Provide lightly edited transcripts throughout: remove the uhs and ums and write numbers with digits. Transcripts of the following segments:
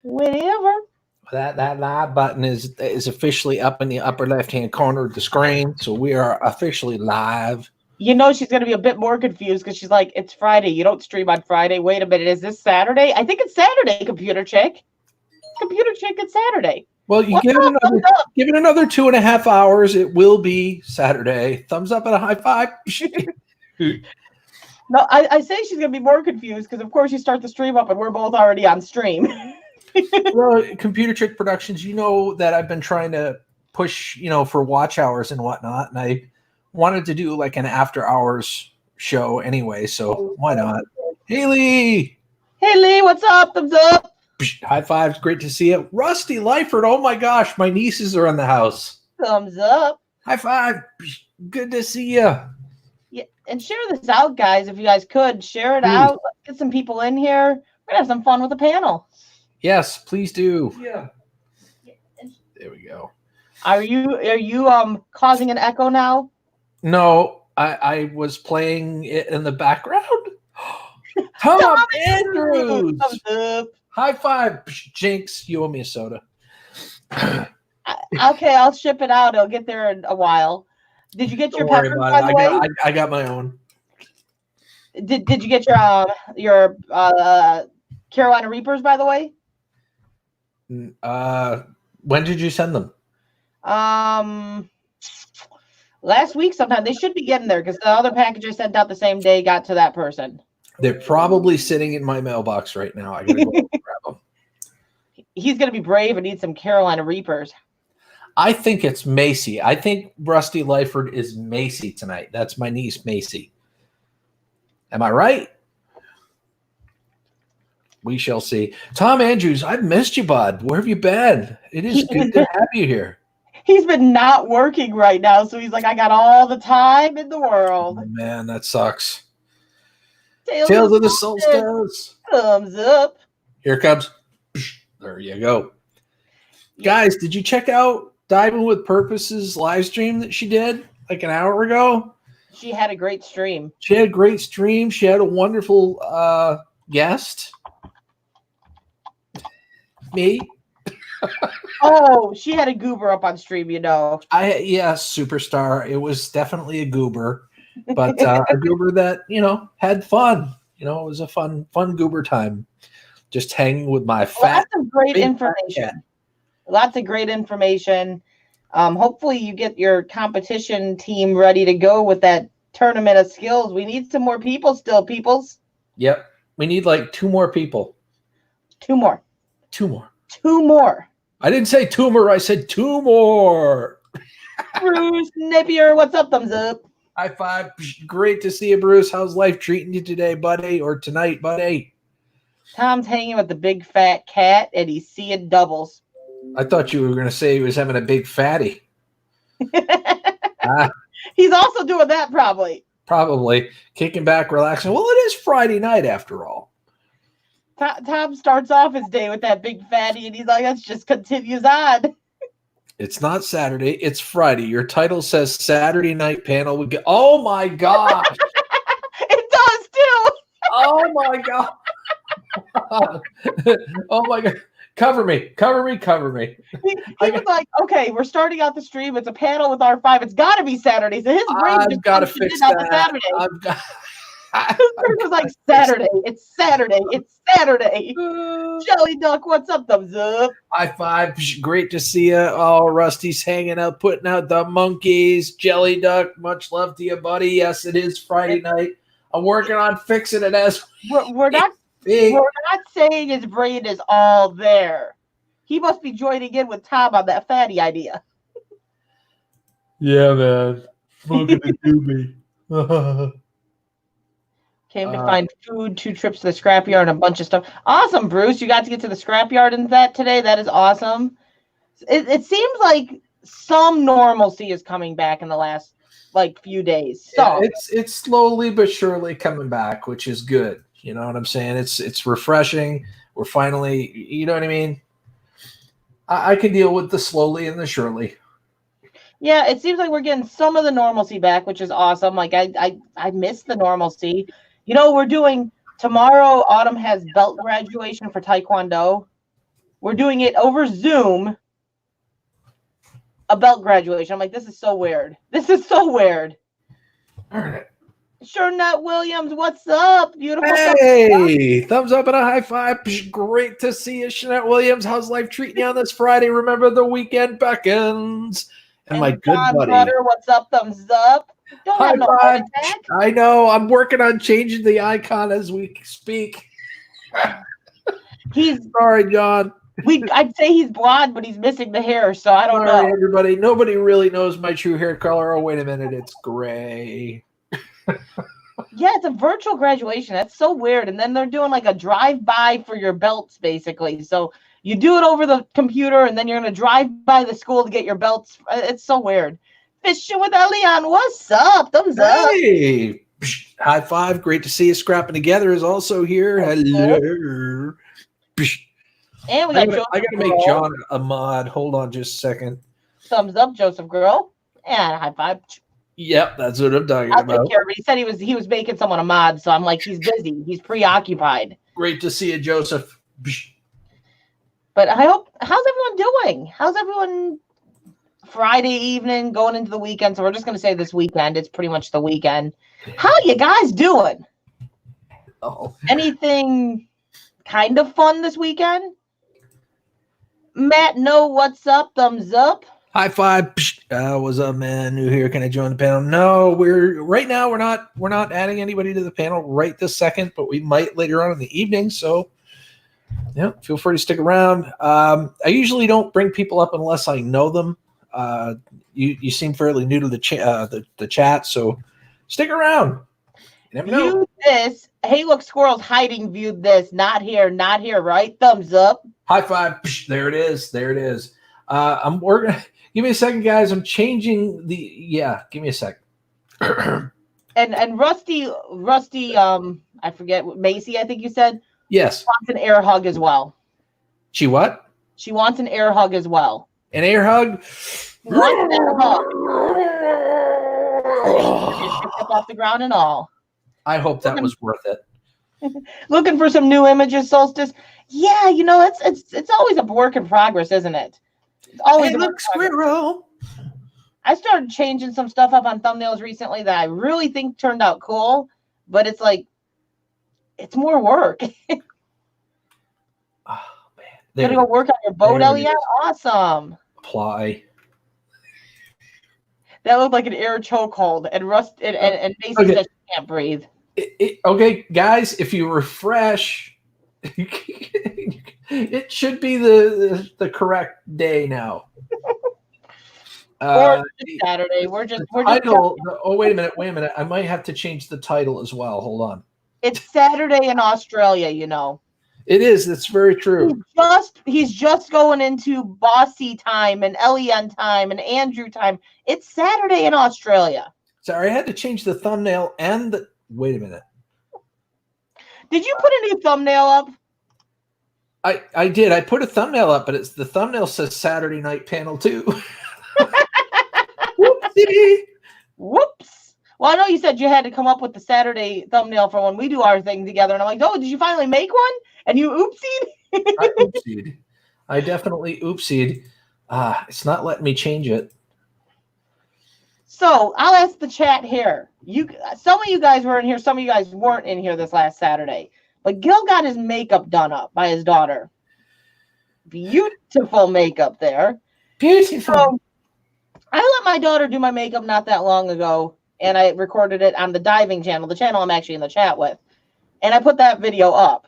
Whenever. That live button is officially up in the upper left-hand corner of the screen, so we are officially live. You know she's going to be a bit more confused because she's like, it's Friday. You don't stream on Friday. Wait a minute. Is this Saturday? I think it's Saturday, Computer Chick. Computer Chick, it's Saturday. Well, you give it another 2.5 hours. It will be Saturday. Thumbs up and a high five. No, I say she's going to be more confused because, of course, you start the stream up and we're both already on stream. Well, Computer Trick Productions, you know that I've been trying to push, for watch hours and whatnot, and I wanted to do like an after hours show anyway, so why not? Hey, Lee! Hey, Lee, what's up? Thumbs up! High fives, great to see you. Rusty Lyford, oh my gosh, my nieces are in the house. Thumbs up. High five, good to see you. Yeah, and share this out, guys, if you guys could. Share it out. Let's get some people in here. We're going to have some fun with the panel. Yes, please do. Yeah. There we go. Are you causing an echo now? No, I was playing it in the background. Tom Andrews. High five, Jinx. You owe me a soda. Okay, I'll ship it out. It'll get there in a while. Did you get your peppers, by the way? I got my own. Did you get your Carolina Reapers, by the way? When did you send them? Last week sometime. They should be getting there because the other package I sent out the same day got to that person. They're probably sitting in my mailbox right now. I gotta go grab them. He's gonna be brave and eat some Carolina Reapers. I think it's Macy. I think Rusty Lyford is Macy tonight. That's my niece, Macy. Am I right? We shall see. Tom Andrews, I've missed you, bud. Where have you been? It is good to have you here. He's been not working right now, so he's like, I got all the time in the world. Oh, man, that sucks. Tales of the Solstice. Thumbs up. Here comes. There you go. Guys, did you check out Diving with Purpose's live stream that she did like an hour ago? She had a great stream. She had a great stream. She had a wonderful guest. Me. Oh, she had a goober up on stream, superstar. It was definitely a goober, but a goober that had fun. It was a fun goober time, just hanging with my fat. Lots of great information. Lots of great information. Hopefully, you get your competition team ready to go with that Tournament of Skillz. We need some more people still, peoples. Yep, we need like 2 more people. 2 more. 2 more. 2 more. I didn't say tumor. I said 2 more. Bruce Napier, what's up? Thumbs up. High five. Great to see you, Bruce. How's life treating you today, buddy? Or tonight, buddy? Tom's hanging with the big fat cat, and he's seeing doubles. I thought you were going to say he was having a big fatty. He's also doing that, probably. Probably. Kicking back, relaxing. Well, it is Friday night, after all. Tom starts off his day with that big fatty, and he's like, "Let's just continues on." It's not Saturday; it's Friday. Your title says Saturday night panel. We get. Oh my gosh! It does too. Oh my god! Oh my god! Cover me! Cover me! Cover me! He was like, "Okay, we're starting out the stream. It's a panel with R5. It's got to be Saturday." So his brain I've got to fix that. I've got. It was like Saturday. It's Saturday. It's Saturday. Jelly Duck, what's up? Thumbs up. High five. Great to see you. Oh, Rusty's hanging out, putting out the monkeys. Jelly Duck, much love to you, buddy. Yes, it is Friday night. I'm working on fixing it as we're not saying his brain is all there. He must be joining in with Tom on that fatty idea. Yeah, man. Smoking a doobie. Came to find food, 2 trips to the scrapyard, and a bunch of stuff. Awesome, Bruce. You got to get to the scrapyard in that today. That is awesome. It seems like some normalcy is coming back in the last few days. So yeah, it's slowly but surely coming back, which is good. You know what I'm saying? It's refreshing. We're finally, you know what I mean? I can deal with the slowly and the surely. Yeah, it seems like we're getting some of the normalcy back, which is awesome. Like I miss the normalcy. We're doing tomorrow. Autumn has belt graduation for Taekwondo. we're doing it over Zoom. A belt graduation. I'm like, this is so weird. This is so weird. All right. Shernet Williams, what's up? Beautiful. Hey, thumbs up and a high five. Great to see you, Shernet Williams. How's life treating you on this Friday? Remember, the weekend beckons. And my good John buddy. Butter, what's up? Thumbs up. Don't High have no five. heart attack. I know. I'm working on changing the icon as we speak. He's sorry, John. I'd say he's blonde, but he's missing the hair, so I don't know. Everybody. Nobody really knows my true hair color. Oh, wait a minute. It's gray. Yeah, it's a virtual graduation. That's so weird. And then they're doing like a drive-by for your belts, basically. So you do it over the computer, and then you're going to drive by the school to get your belts. It's so weird. Fishing with Elian, what's up? Thumbs up. Hey, high five. Great to see you. Scrapping Together is also here. Hello. And we got Joseph. I got to make John a mod. Hold on just a second. Thumbs up, Joseph Girl. And high five. Yep, that's what I'm talking about. Take care of it. He said he was making someone a mod, so I'm like, he's busy. He's preoccupied. Great to see you, Joseph. But how's everyone doing? How's everyone Friday evening going into the weekend? So we're just going to say this weekend. It's pretty much the weekend. How you guys doing? Oh. Anything kind of fun this weekend? Matt, no, what's up? Thumbs up. High five. What's up, man? New here. Can I join the panel? No, we're not adding anybody to the panel right this second, but we might later on in the evening. So yeah, feel free to stick around. I usually don't bring people up unless I know them. You seem fairly new to the chat, so stick around. You never know. View this. Hey, look, Squirrel's hiding. Viewed this. Not here, right? Thumbs up. High five. There it is. I'm working. Give me a second, guys. I'm changing the. Yeah, give me a sec. and Rusty. I forget, Macy, I think you said. Yes. Wants an air hug as well. She what? She wants an air hug as well. An air hug. Wants an air hug. Picked up off the ground and all. I hope that was worth it. Looking for some new images, Solstice. Yeah, it's always a work in progress, isn't it? It's always hey, look, squirrel. I started changing some stuff up on thumbnails recently that I really think turned out cool, but it's like it's more work. Oh man, Gonna go work on your boat, Elliot. Awesome. Apply. That looked like an air chokehold, and and Macy said she can't breathe. Okay, guys, if you refresh. It should be the correct day now. Or Saturday. We're just title. Oh, wait a minute. I might have to change the title as well. Hold on. It's Saturday in Australia, It is. That's very true. He's just going into Bossy time and Elian time and Andrew time. It's Saturday in Australia. Sorry, I had to change the thumbnail and the. Wait a minute. Did you put a new thumbnail up? I did. I put a thumbnail up, but the thumbnail says Saturday night panel too. Whoopsie. Whoops. Well, I know you said you had to come up with the Saturday thumbnail for when we do our thing together, and I'm like, oh, did you finally make one? And you oopsied? I oopsied. I definitely oopsied. It's not letting me change it. So I'll ask the chat here. Some of you guys were in here. Some of you guys weren't in here this last Saturday. But Gil got his makeup done up by his daughter. Beautiful makeup there. Beautiful. So I let my daughter do my makeup not that long ago, and I recorded it on the diving channel, the channel I'm actually in the chat with. And I put that video up.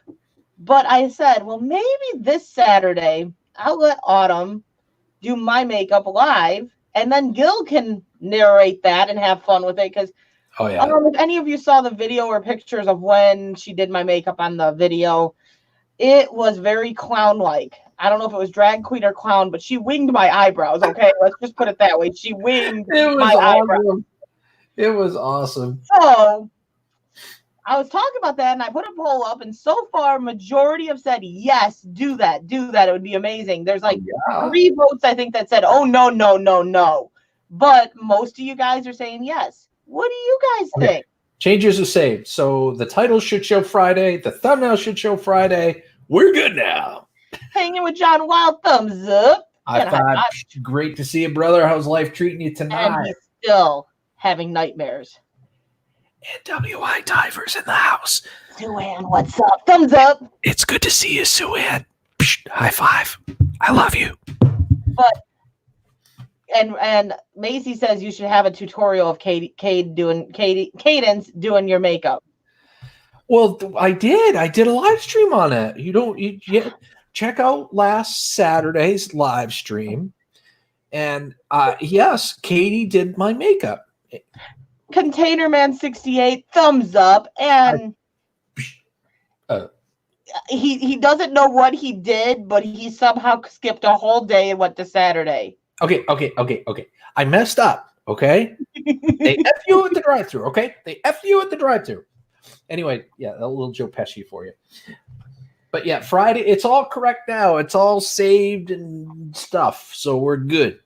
But I said, well, maybe this Saturday I'll let Autumn do my makeup live, and then Gil can narrate that and have fun with it, because I don't know if any of you saw the video or pictures of when she did my makeup on the video. It was very clown-like. I don't know if it was drag queen or clown, but she winged my eyebrows, okay? Let's just put it that way. She winged my eyebrows. It was awesome. So I was talking about that, and I put a poll up, and so far, majority have said, yes, do that. It would be amazing. There's like 3 votes, I think, that said, oh, no. But most of you guys are saying yes. What do you guys think? Changes are saved. So the title should show Friday. The thumbnail should show Friday. We're good now. Hanging with John Wild, thumbs up. High five. Great to see you, brother. How's life treating you tonight? And he's still having nightmares. NWI Divers in the house. Sue-Ann, what's up? Thumbs up. It's good to see you, Sue-Ann. High five. I love you. But and Macy says you should have a tutorial of Cadence doing your makeup. Well, I did. I did a live stream on it. You check out last Saturday's live stream. And yes, Katie did my makeup. Container Man 68, thumbs up. And he doesn't know what he did, but he somehow skipped a whole day and went to Saturday. Okay. I messed up, okay? They F you at the drive-thru, okay? They F you at the drive-thru. Anyway, yeah, a little Joe Pesci for you. But yeah, Friday, it's all correct now. It's all saved and stuff, so we're good.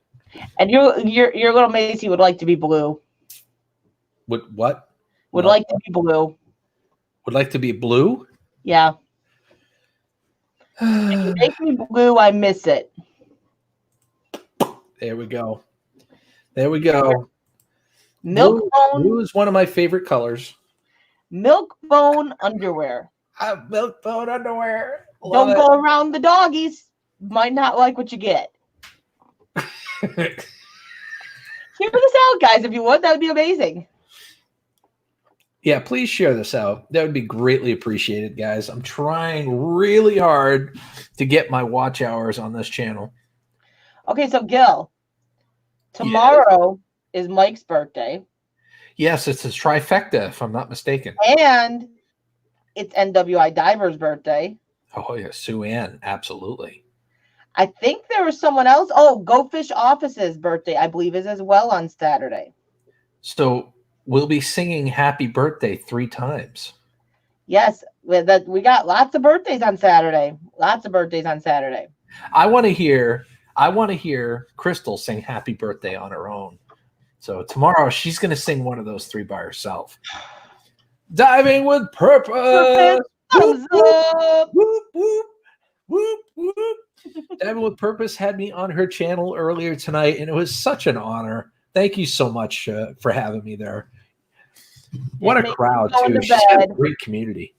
And your little Macy would like to be blue. What? Would like to be blue. Would like to be blue? Yeah. If you make me blue, I miss it. There we go. Milk bone. Blue is one of my favorite colors. Milk bone underwear. Milk bone underwear. Don't go around the doggies. Might not like what you get. Share this out, guys, if you would. That would be amazing. Yeah, please share this out. That would be greatly appreciated, guys. I'm trying really hard to get my watch hours on this channel. Okay, so Gil, tomorrow is Mike's birthday. Yes, it's a trifecta, if I'm not mistaken. And it's NWI Diver's birthday. Oh, yeah, Sue-Ann, absolutely. I think there was someone else. Oh, Go Fish Office's birthday, I believe, is as well on Saturday. So we'll be singing happy birthday 3 times. Yes, we got lots of birthdays on Saturday. I want to hear Crystal sing happy birthday on her own. So tomorrow she's going to sing one of those 3 by herself. Diving with purpose. Thumbs up. Whoop, whoop, whoop, whoop. Diving with Purpose had me on her channel earlier tonight, and it was such an honor. Thank you so much for having me there. What a crowd, too. She's got a great community.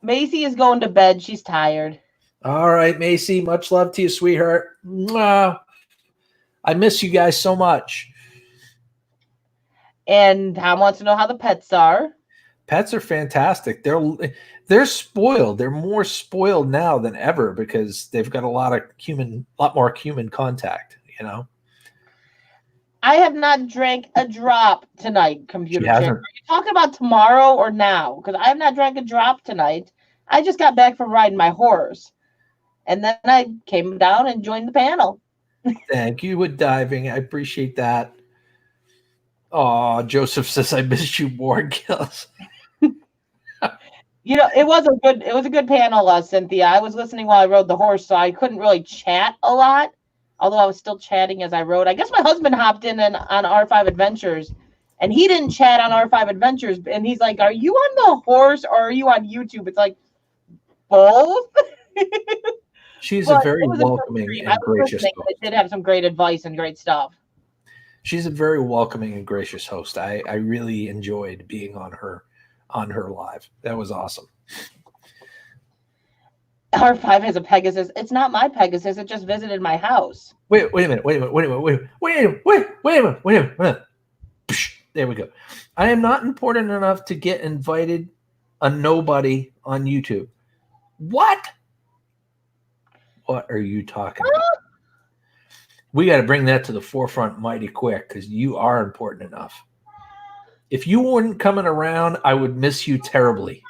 Macy is going to bed. She's tired. All right, Macy. Much love to you, sweetheart. Mwah. I miss you guys so much. And Tom wants to know how the pets are. Pets are fantastic. They're spoiled. They're more spoiled now than ever because they've got a lot more human contact, you know. I have not drank a drop tonight, computer chick. Hasn't. Are you talking about tomorrow or now? Because I have not drank a drop tonight. I just got back from riding my horse. And then I came down and joined the panel. Thank you with diving. I appreciate that. Oh, Joseph says I missed you more, Gills. You know, it was a good panel, Cynthia. I was listening while I rode the horse, so I couldn't really chat a lot. Although I was still chatting as I rode. I guess my husband hopped in on R5 Adventures, and he didn't chat on R5 Adventures. And he's like, "Are you on the horse or are you on YouTube?" It's like both. She's a very welcoming and gracious host. They did have some great advice and great stuff. She's a very welcoming and gracious host. I really enjoyed being on her live. That was awesome. R5 has a Pegasus. It's not my Pegasus. It just visited my house. Wait a minute. There we go. I am not important enough to get invited a nobody on YouTube. What? What are you talking about? We got to bring that to the forefront mighty quick because you are important enough. If you weren't coming around, I would miss you terribly.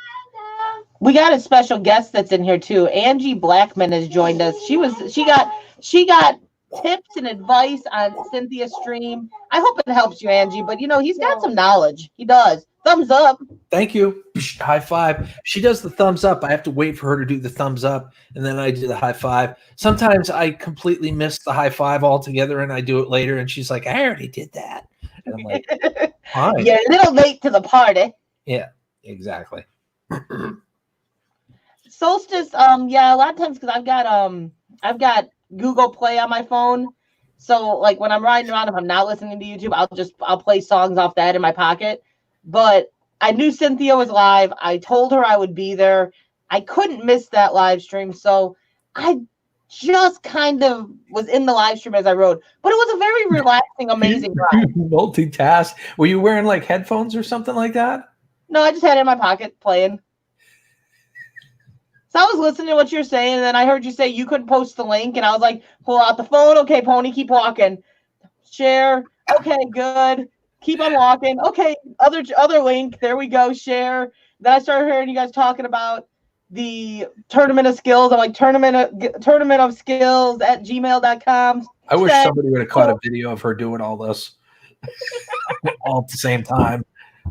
We got a special guest that's in here too. Angie Blackman has joined us. She got tips and advice on Cynthia's stream. I hope it helps you, Angie. But you know, he's got some knowledge. He does. Thumbs up. Thank you. High five. She does the thumbs up. I have to wait for her to do the thumbs up, and then I do the high five. Sometimes I completely miss the high five altogether, and I do it later. And she's like, "I already did that." And I'm like, "Fine." You're a little late to the party. Yeah, exactly. Solstice, yeah, a lot of times because I've got Google Play on my phone. So like when I'm riding around, if I'm not listening to YouTube, I'll play songs off that in my pocket. But I knew Cynthia was live. I told her I would be there. I couldn't miss that live stream, so I just kind of was in the live stream as I rode. But it was a very relaxing, amazing ride. Multitask. Were you wearing like headphones or something like that? No, I just had it in my pocket playing. So I was listening to what you're saying, and then I heard you say you couldn't post the link, and I was like, pull out the phone. Okay, Pony, keep walking. Share. Okay, good. Keep on walking. Okay, other link. There we go. Share. Then I started hearing you guys talking about the Tournament of Skillz. I'm like, Tournament of Skillz at gmail.com. I wish somebody would have caught a video of her doing all this all at the same time.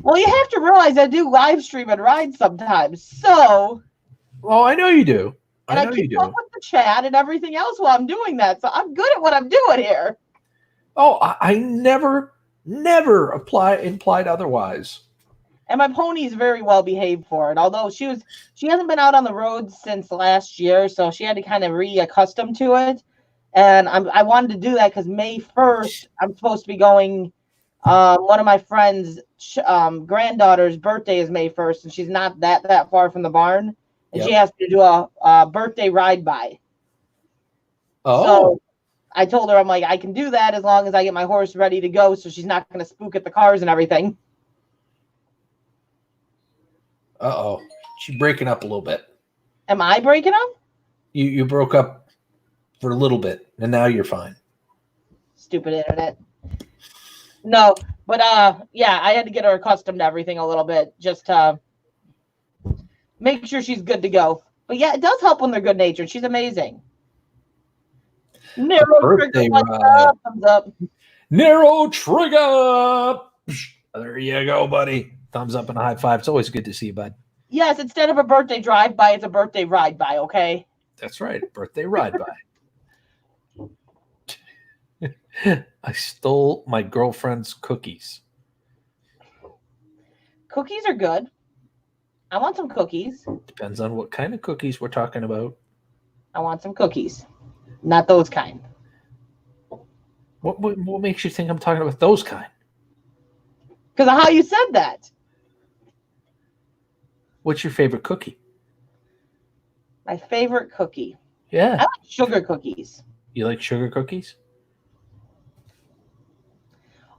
Well, you have to realize I do live stream and ride sometimes. So... Well, I know you do. I keep up with the chat and everything else while I'm doing that. So I'm good at what I'm doing here. Oh, I never implied otherwise. And my pony is very well behaved for it. Although she hasn't been out on the road since last year, so she had to kind of reaccustom to it. And I wanted to do that because May 1st, I'm supposed to be going. One of my friends' granddaughter's birthday is May 1st, and she's not that far from the barn. And she has to do a birthday ride by. Oh. So I told her, I'm like, I can do that as long as I get my horse ready to go so she's not going to spook at the cars and everything. Uh-oh. She's breaking up a little bit. Am I breaking up? You broke up for a little bit, and now you're fine. Stupid internet. No, but yeah, I had to get her accustomed to everything a little bit just to make sure she's good to go. But yeah, it does help when they're good natured. She's amazing. Narrow trigger, thumbs up. Narrow trigger. There you go, buddy. Thumbs up and a high five. It's always good to see you, bud. Yes, instead of a birthday drive-by, it's a birthday ride-by, okay? That's right. Birthday ride-by. I stole my girlfriend's cookies. Cookies are good. I want some cookies. Depends on what kind of cookies we're talking about. I want some cookies. Not those kind. What makes you think I'm talking about those kind? Because of how you said that. What's your favorite cookie? My favorite cookie. Yeah. I like sugar cookies. You like sugar cookies?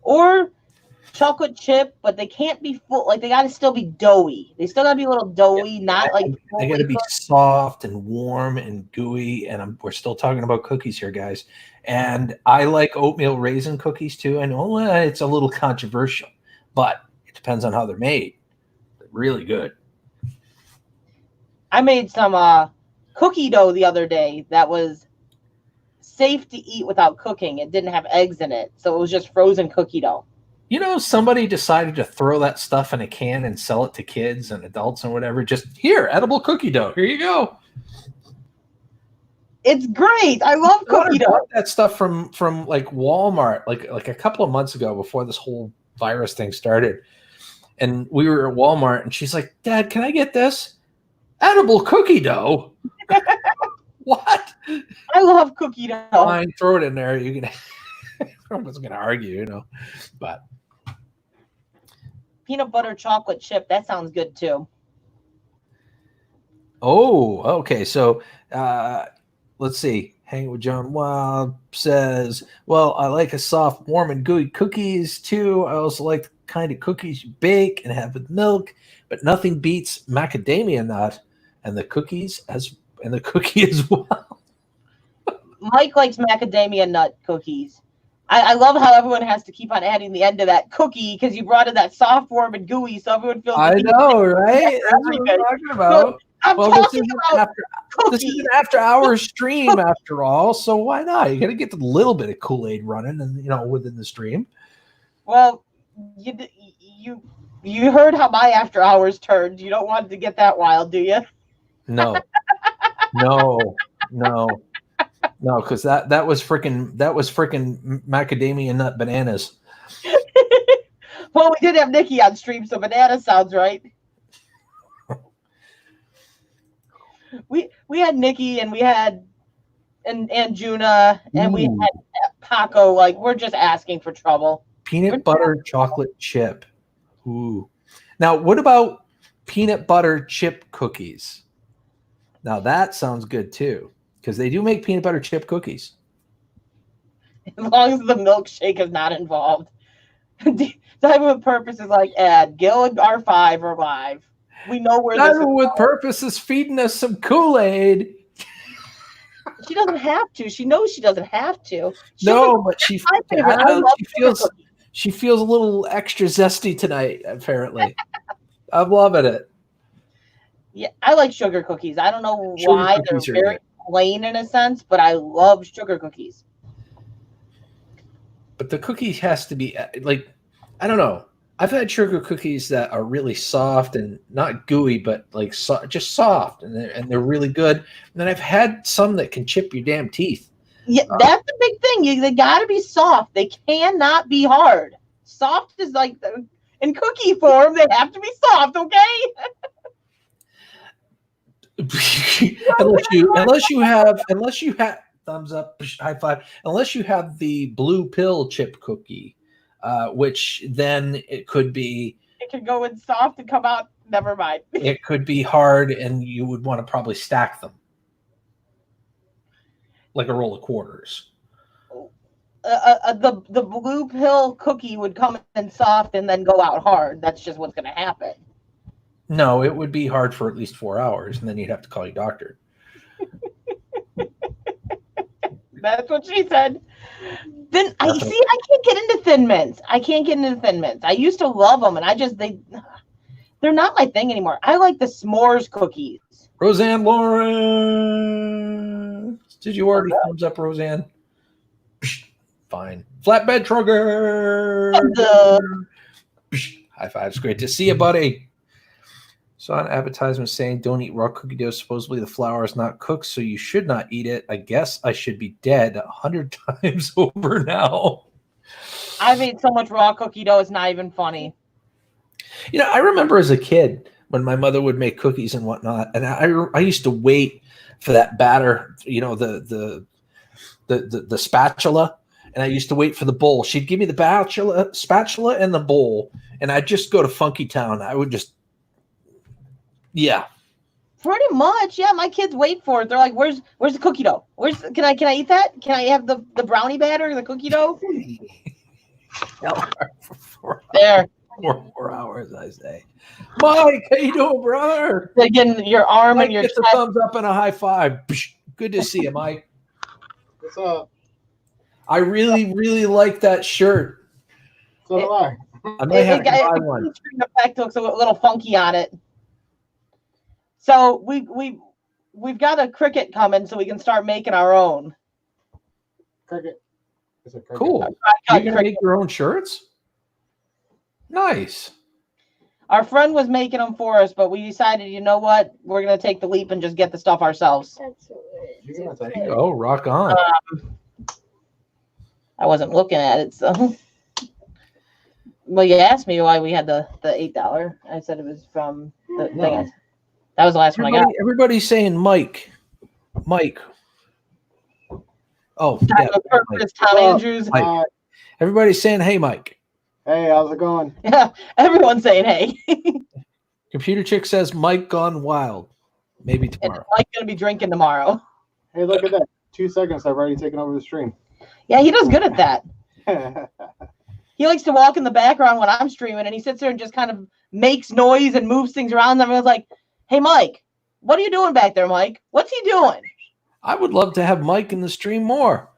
Or chocolate chip, but they can't be full. Like, they got to still be doughy. They still got to be a little doughy, not like... They got to be soft and warm and gooey, and we're still talking about cookies here, guys. And I like oatmeal raisin cookies, too. I know it's a little controversial, but it depends on how they're made. They're really good. I made some cookie dough the other day that was safe to eat without cooking. It didn't have eggs in it, so it was just frozen cookie dough. You know, somebody decided to throw that stuff in a can and sell it to kids and adults and whatever. Just here, edible cookie dough. Here you go. It's great. I love cookie dough. I bought that stuff from like Walmart, like a couple of months ago before this whole virus thing started. And we were at Walmart, and she's like, "Dad, can I get this edible cookie dough?" What? I love cookie dough. Fine, throw it in there. You can. I wasn't going to argue, you know, but peanut butter chocolate chip. That sounds good too. Oh, okay. So let's see. Hanging with John Wild says, well, I like a soft, warm, and gooey cookies too. I also like the kind of cookies you bake and have with milk, but nothing beats macadamia nut and the cookies as well. Mike likes macadamia nut cookies. I love how everyone has to keep on adding the end of that cookie because you brought in that soft, warm, and gooey, so everyone feels. I know, right? That's what I'm talking about. This is an after-hours stream, after all. So why not? You got to get a little bit of Kool-Aid running, and within the stream. Well, you heard how my after-hours turned. You don't want to get that wild, do you? No, because that was freaking macadamia nut bananas. Well, we did have Nikki on stream, so banana sounds right. we had Nikki and we had and Juna and we had Paco. Like, we're just asking for trouble. Peanut butter chocolate chip. Ooh. Now, what about peanut butter chip cookies? Now that sounds good too, because they do make peanut butter chip cookies. As long as the milkshake is not involved. Diamond with Purpose is like, Gil and R5 are live. We know where Diamond with Purpose is feeding us some Kool-Aid. She doesn't have to. She knows she doesn't have to. But she feels a little extra zesty tonight, apparently. I'm loving it. Yeah, I like sugar cookies. I don't know why they're very plain in a sense, but I love sugar cookies. But the cookie has to be like, I don't know. I've had sugar cookies that are really soft and not gooey, but like just soft, and they're really good. And then I've had some that can chip your damn teeth. Yeah, that's the big thing. They got to be soft. They cannot be hard. Soft is like in cookie form. They have to be soft. Okay. unless you have thumbs up, high five. Unless you have the blue pill chip cookie, which then it could go in soft and come out. Never mind. It could be hard, and you would want to probably stack them like a roll of quarters. The blue pill cookie would come in soft and then go out hard. That's just what's going to happen. No, it would be hard for at least 4 hours, and then you'd have to call your doctor. That's what she said. Then I can't get into Thin Mints. I used to love them, and they're not my thing anymore. I like the s'mores cookies. Roseanne Lawrence. Did you already thumbs up, Roseanne? Fine. Flatbed Trugger. High fives. Great to see you, buddy. Saw an advertisement saying don't eat raw cookie dough. Supposedly the flour is not cooked, so you should not eat it. I guess I should be dead 100 times over now. I've ate so much raw cookie dough, it's not even funny. You know, I remember as a kid when my mother would make cookies and whatnot, and I used to wait for that batter, you know, the spatula, and I used to wait for the bowl. She'd give me the spatula and the bowl, and I'd just go to Funky Town. I would just, yeah. Pretty much, yeah. My kids wait for it. They're like, "Where's the cookie dough? Can I eat that? Can I have the brownie batter, the cookie dough?" There. 4 hours, I say. Mike, how you doing, brother? Again, your arm Mike and your gets a thumbs up and a high five. Good to see you, Mike. What's up? I really, really like that shirt. So do I. I might have to buy one. The effect looks a little funky on it. So we've got a cricket coming, so we can start making our own. Cricket. It's a cricket. Cool. You can make your own shirts? Nice. Our friend was making them for us, but we decided, you know what? We're going to take the leap and just get the stuff ourselves. That's Oh, rock on. I wasn't looking at it, so. Well, you asked me why we had the $8. I said it was from the thing. That was the last one I got. Everybody's saying Mike. Oh, yeah. Purpose, Tom Andrews. Mike. Everybody's saying, hey, Mike. Hey, how's it going? Yeah, everyone's saying hey. Computer Chick says Mike gone wild. Maybe tomorrow. And Mike's going to be drinking tomorrow. Hey, look at that. 2 seconds. I've already taken over the stream. Yeah, he does good at that. He likes to walk in the background when I'm streaming, and he sits there and just kind of makes noise and moves things around. And everyone's like, hey, Mike, what are you doing back there, Mike? What's he doing? I would love to have Mike in the stream more.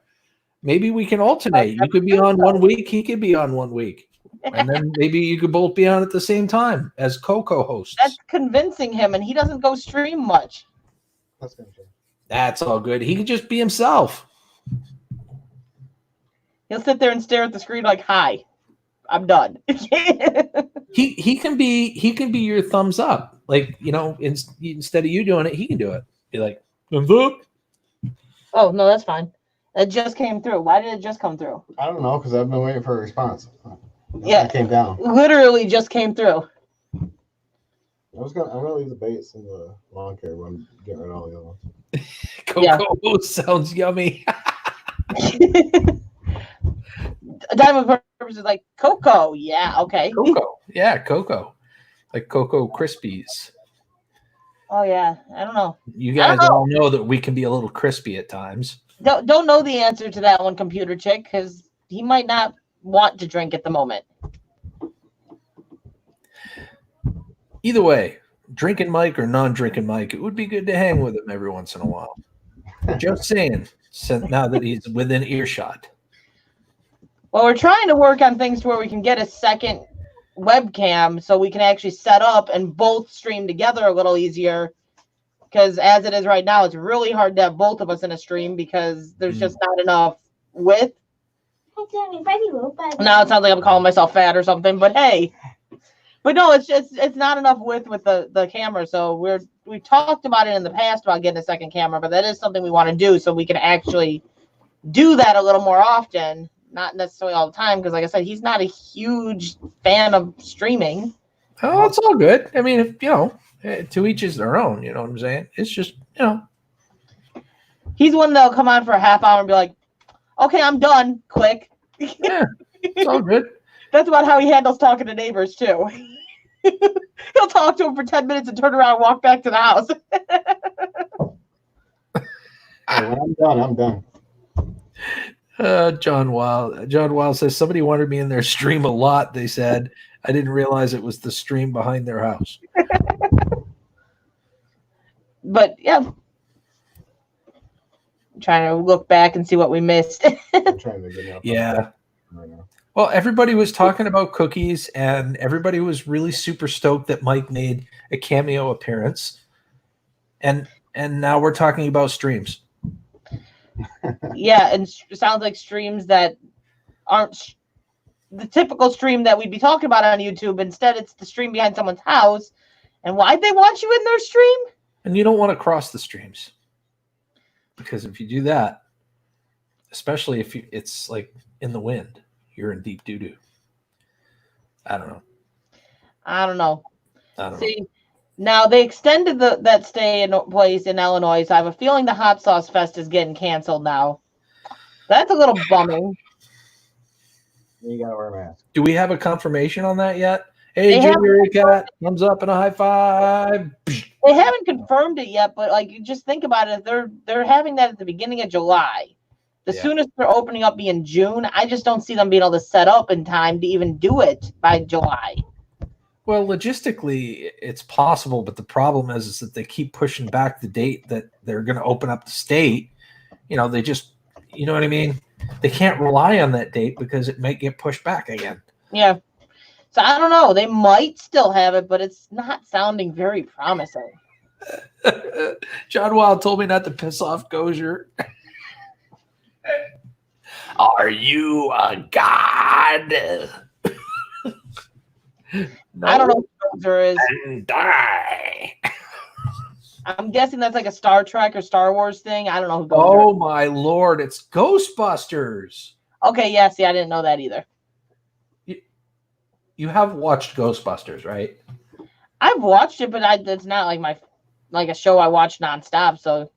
Maybe we can alternate. You could be on 1 week. He could be on 1 week. And then maybe you could both be on at the same time as co-hosts. That's convincing him, and he doesn't go stream much. That's all good. He can just be himself. He'll sit there and stare at the screen like, "Hi, I'm done." he can be your thumbs up. Like, you know, instead of you doing it, he can do it. Be like, thumbs up. Oh no, that's fine. It just came through. Why did it just come through? I don't know, because I've been waiting for a response. Yeah, it came down. Literally just came through. I'm gonna leave the baits in the lawn care when I'm getting rid of all the other ones. Cocoa sounds yummy. Diamond Purpose is like cocoa. Yeah, okay. Cocoa. Yeah, cocoa. Like Cocoa Krispies. Oh yeah, I don't know. You guys all know that we can be a little crispy at times. Don't know the answer to that one, Computer Chick, because he might not want to drink at the moment. Either way, drinking Mike or non-drinking Mike, it would be good to hang with him every once in a while. Just saying, now that he's within earshot. Well, we're trying to work on things to where we can get a second webcam so we can actually set up and both stream together a little easier. Because as it is right now, it's really hard to have both of us in a stream because there's just not enough width. Now it sounds like I'm calling myself fat or something, but hey. But no, it's not enough width with the camera. So we talked about it in the past about getting a second camera, but that is something we want to do so we can actually do that a little more often. Not necessarily all the time, because like I said, he's not a huge fan of streaming. Oh, it's all good. I mean, if, to each is their own, you know what I'm saying? It's just, He's one that'll come on for a half hour and be like, okay, I'm done. Click. Yeah, it's all good. That's about how he handles talking to neighbors, too. He'll talk to him for 10 minutes and turn around and walk back to the house. Hey, when I'm done. John Weil says, somebody wanted me in their stream a lot, they said. I didn't realize it was the stream behind their house. But, yeah. I'm trying to look back and see what we missed. I'm trying to get out. Yeah. Right now. Well, everybody was talking about cookies, and everybody was really super stoked that Mike made a cameo appearance. And now we're talking about streams. Yeah, and it sounds like streams that aren't the typical stream that we'd be talking about on YouTube. Instead, it's the stream behind someone's house. And why'd they want you in their stream? And you don't want to cross the streams. Because if you do that, especially if it's like in the wind, you're in deep doo-doo. I don't know. See, now they extended that stay in place in Illinois, so I have a feeling the Hot Sauce Fest is getting canceled now. That's a little bumming. You gotta wear a mask. Do we have a confirmation on that yet? Hey, Junior Cat, thumbs up and a high five. They haven't confirmed it yet, but like, you just think about it. They're having that at the beginning of July. The soonest they're opening up be in June. I just don't see them being able to set up in time to even do it by July. Well, logistically, it's possible, but the problem is that they keep pushing back the date that they're going to open up the state. They just, you know what I mean? They can't rely on that date because it might get pushed back again. Yeah. So I don't know. They might still have it, but it's not sounding very promising. John Wild told me not to piss off Gozier. Are you a god? No, I don't know what Gozer is. And die. I'm guessing that's like a Star Trek or Star Wars thing. I don't know who Gozer Oh is. my lord, it's Ghostbusters. Okay, yeah, see, I didn't know that either. You have watched Ghostbusters, right? I've watched it, but it's not like a show I watch nonstop, so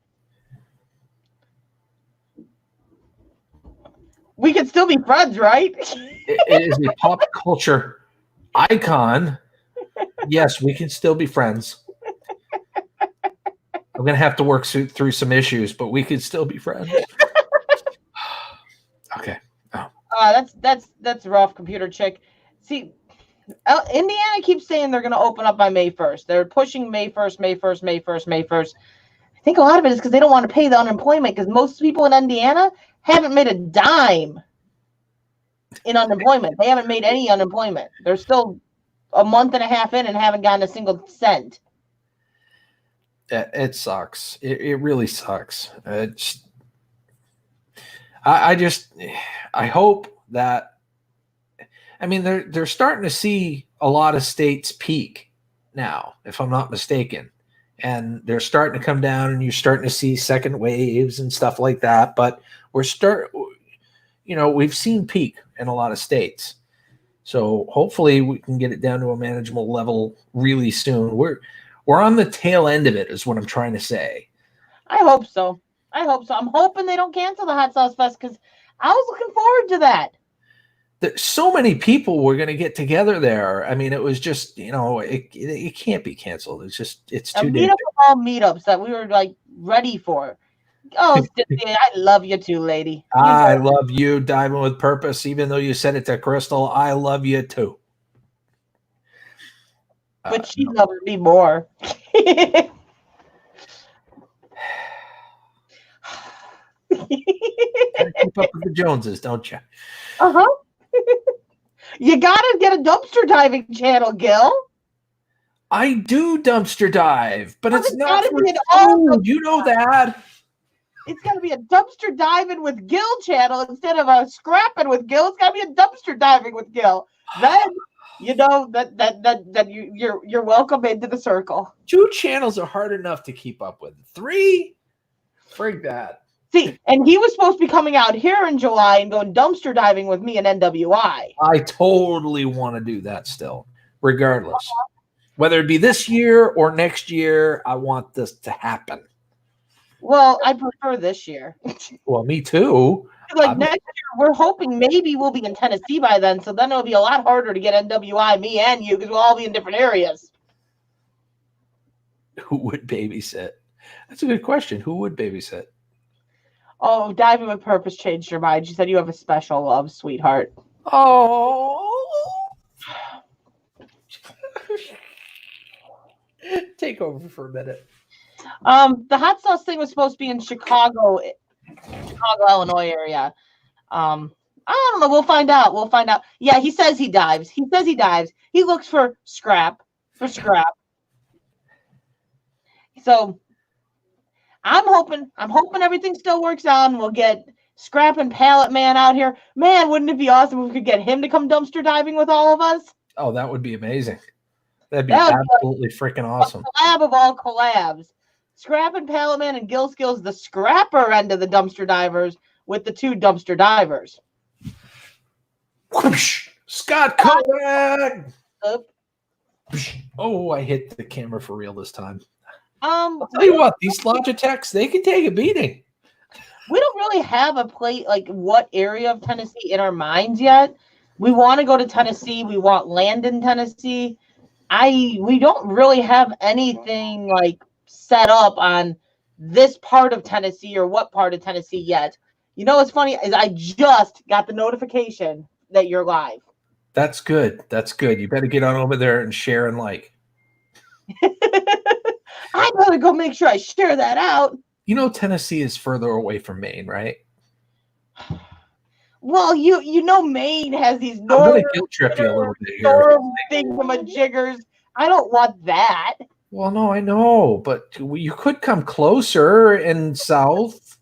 we could still be friends, right? It is a pop culture icon. Yes, we can still be friends. I'm going to have to work through some issues, but we can still be friends. Okay. Oh. That's rough, Computer Chick. See, Indiana keeps saying they're going to open up by May 1st. They're pushing May 1st, May 1st, May 1st, May 1st. I think a lot of it is because they don't want to pay the unemployment, because most people in Indiana haven't made a dime in unemployment. They haven't made any unemployment. They're still a month and a half in and haven't gotten a single cent. It sucks. It really sucks. I hope that, I mean, they're starting to see a lot of states peak now, if I'm not mistaken. And they're starting to come down, and you're starting to see second waves and stuff like that. But we've seen peak in a lot of states. So hopefully we can get it down to a manageable level really soon. We're on the tail end of it, is what I'm trying to say. I hope so. I'm hoping they don't cancel the Hot Sauce Fest because I was looking forward to that. There's so many people were going to get together there. I mean, it was just, it can't be canceled. It's too meetup of all meetups that we were like ready for. Oh, I love you too, lady. I love you, Diving with Purpose. Even though you said it to Crystal, I love you too. But she loves me more. Gotta keep up with the Joneses, don't you? Uh-huh. You gotta get a dumpster diving channel, Gil. I do dumpster dive, but it's not for food. You know that. It's gotta be a dumpster diving with Gil channel instead of a scrapping with Gil. It's gotta be a dumpster diving with Gil. Then you know that you're welcome into the circle. 2 channels are hard enough to keep up with. 3, frig that. See, and he was supposed to be coming out here in July and going dumpster diving with me and NWI. I totally want to do that still, regardless. Whether it be this year or next year, I want this to happen. Well, I prefer this year. Well, me too. Like next year, we're hoping maybe we'll be in Tennessee by then, so then it'll be a lot harder to get NWI, me and you, because we'll all be in different areas. Who would babysit? That's a good question. Who would babysit? Oh, Diving with Purpose changed your mind. She said you have a special love, sweetheart. Oh. Take over for a minute. The hot sauce thing was supposed to be in Chicago, Illinois area. I don't know. We'll find out. Yeah, he says he dives. He looks for scrap. So I'm hoping everything still works out and we'll get Scrap and Pallet Man out here. Man, wouldn't it be awesome if we could get him to come dumpster diving with all of us? Oh, that would be amazing. That'd be absolutely freaking awesome. A collab of all collabs. Scrap and Pallet Man and Gil Skills, the scrapper end of the dumpster divers with the 2 dumpster divers. Whoosh! Scott Cohen! Oh, I hit the camera for real this time. I'll tell you what, these Logitechs, they can take a beating. We don't really have a place, like what area of Tennessee in our minds yet. We want to go to Tennessee. We want land in Tennessee. We don't really have anything like set up on this part of Tennessee or what part of Tennessee yet. You know what's funny is I just got the notification that you're live. That's good. You better get on over there and share and like. I better go make sure I share that out. You know Tennessee is further away from Maine, right? Well, you know Maine has these I'm gonna guilt trip you a little bit here. Thingamajiggers. I don't want that. Well, no, I know, but you could come closer and south.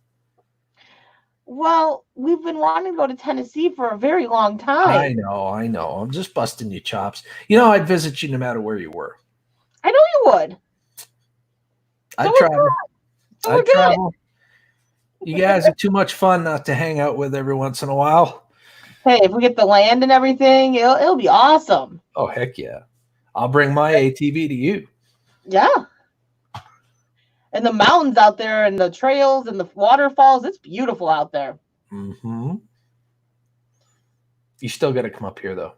Well, we've been wanting to go to Tennessee for a very long time. I know. I'm just busting your chops. You know, I'd visit you no matter where you were. I know you would. I'd travel. You guys are too much fun not to hang out with every once in a while. Hey, if we get the land and everything, it'll be awesome. Oh, heck yeah. I'll bring my ATV to you. Yeah. And the mountains out there and the trails and the waterfalls, it's beautiful out there. Mm-hmm. You still got to come up here, though.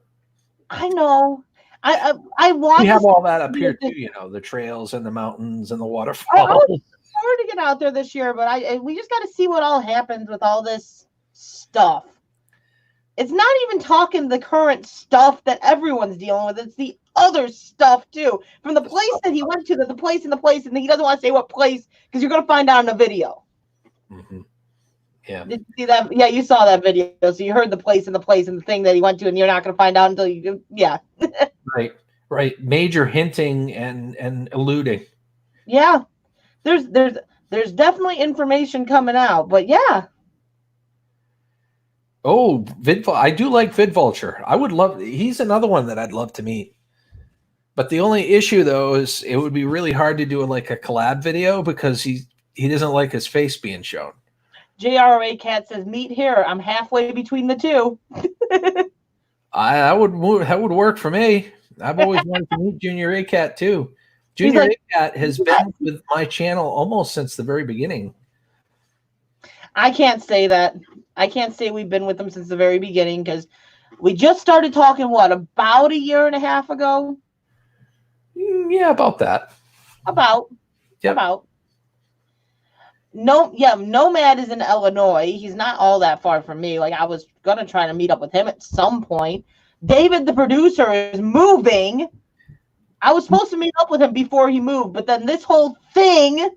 I know. I want. We have all that up here too, you know, the trails and the mountains and the waterfalls. I was hard to get out there this year, but we just got to see what all happens with all this stuff. It's not even talking the current stuff that everyone's dealing with. It's the other stuff too, from the place that he went to, the place, and he doesn't want to say what place because you're going to find out in a video. Mm-hmm. Yeah. Did you see that? Yeah, you saw that video, so you heard the place and the thing that he went to, and you're not going to find out until you. Yeah. Right. Major hinting and alluding. Yeah, there's definitely information coming out, but yeah. Oh, I do like VidVulture. I would love. He's another one that I'd love to meet. But the only issue though is it would be really hard to do like a collab video because he doesn't like his face being shown. JRA Cat says, "Meet here. I'm halfway between the two." That would work for me. I've always wanted to meet Junior A-Cat too. Junior A-Cat has been with my channel almost since the very beginning. I can't say that. I can't say we've been with them since the very beginning because we just started talking, about a year and a half ago? Yeah, about that. About. Nomad is in Illinois. He's not all that far from me. Like, I was going to try to meet up with him at some point. David, the producer, is moving. I was supposed to meet up with him before he moved, but then this whole thing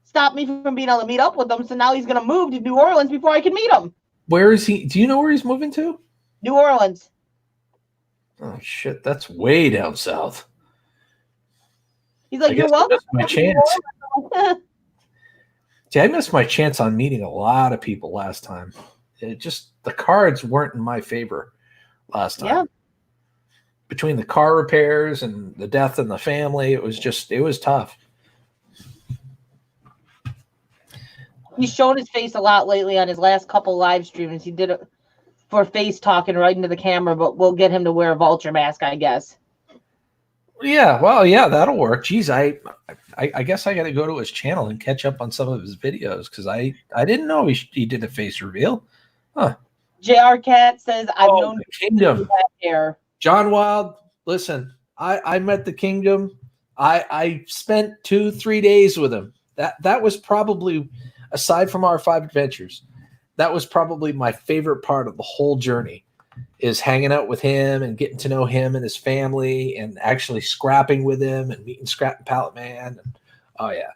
stopped me from being able to meet up with him, so now he's going to move to New Orleans before I can meet him. Where is he? Do you know where he's moving to? New Orleans. Oh, shit. That's way down south. He's like, you're welcome. My chance. See, I missed my chance on meeting a lot of people last time. The cards weren't in my favor last time. Yeah. Between the car repairs and the death in the family, it was tough. He's shown his face a lot lately on his last couple live streams. He did it for face talking right into the camera, but we'll get him to wear a vulture mask, I guess. Yeah, well, yeah, that'll work. Geez, I guess I got to go to his channel and catch up on some of his videos because I didn't know he did a face reveal. Huh. JR Cat says, I've known the Kingdom. Hair. John Wild, listen, I met the Kingdom. I spent 2-3 days with him. That was probably, aside from our 5 adventures, that was probably my favorite part of the whole journey. Is hanging out with him and getting to know him and his family and actually scrapping with him and meeting Scrap and Pallet Man. And, oh, yeah.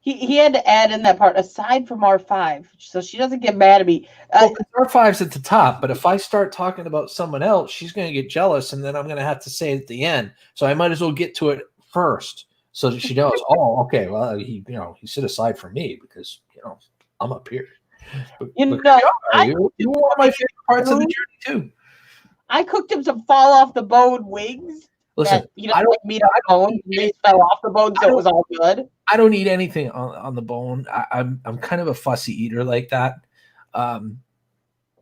He had to add in that part, aside from R5, so she doesn't get mad at me. R5's at the top, but if I start talking about someone else, she's going to get jealous, and then I'm going to have to say it at the end. So I might as well get to it first so that she knows, oh, okay, well, he sit aside from me because, I'm up here. You were one of my favorite parts of the journey too. I cooked him some fall off the bone wings. Listen, I don't like meat on the bone. They fell off the bone, so it was all good. I don't eat anything on the bone. I'm kind of a fussy eater like that, and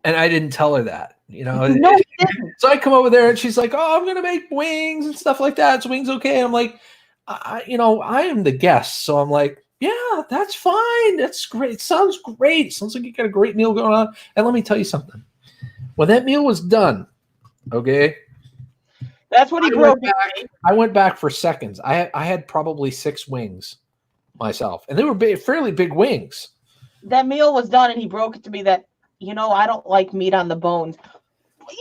I didn't tell her that. No, so I come over there and she's like, "Oh, I'm gonna make wings and stuff like that. Is wings okay?" And I'm like, I am the guest, so I'm like, yeah, that's fine. That's great. It sounds great. Sounds like you got a great meal going on. And let me tell you something. When that meal was done, okay, that's what he broke. I went back for seconds. I had probably 6 wings myself, and they were fairly big wings. That meal was done, and he broke it to me that I don't like meat on the bones.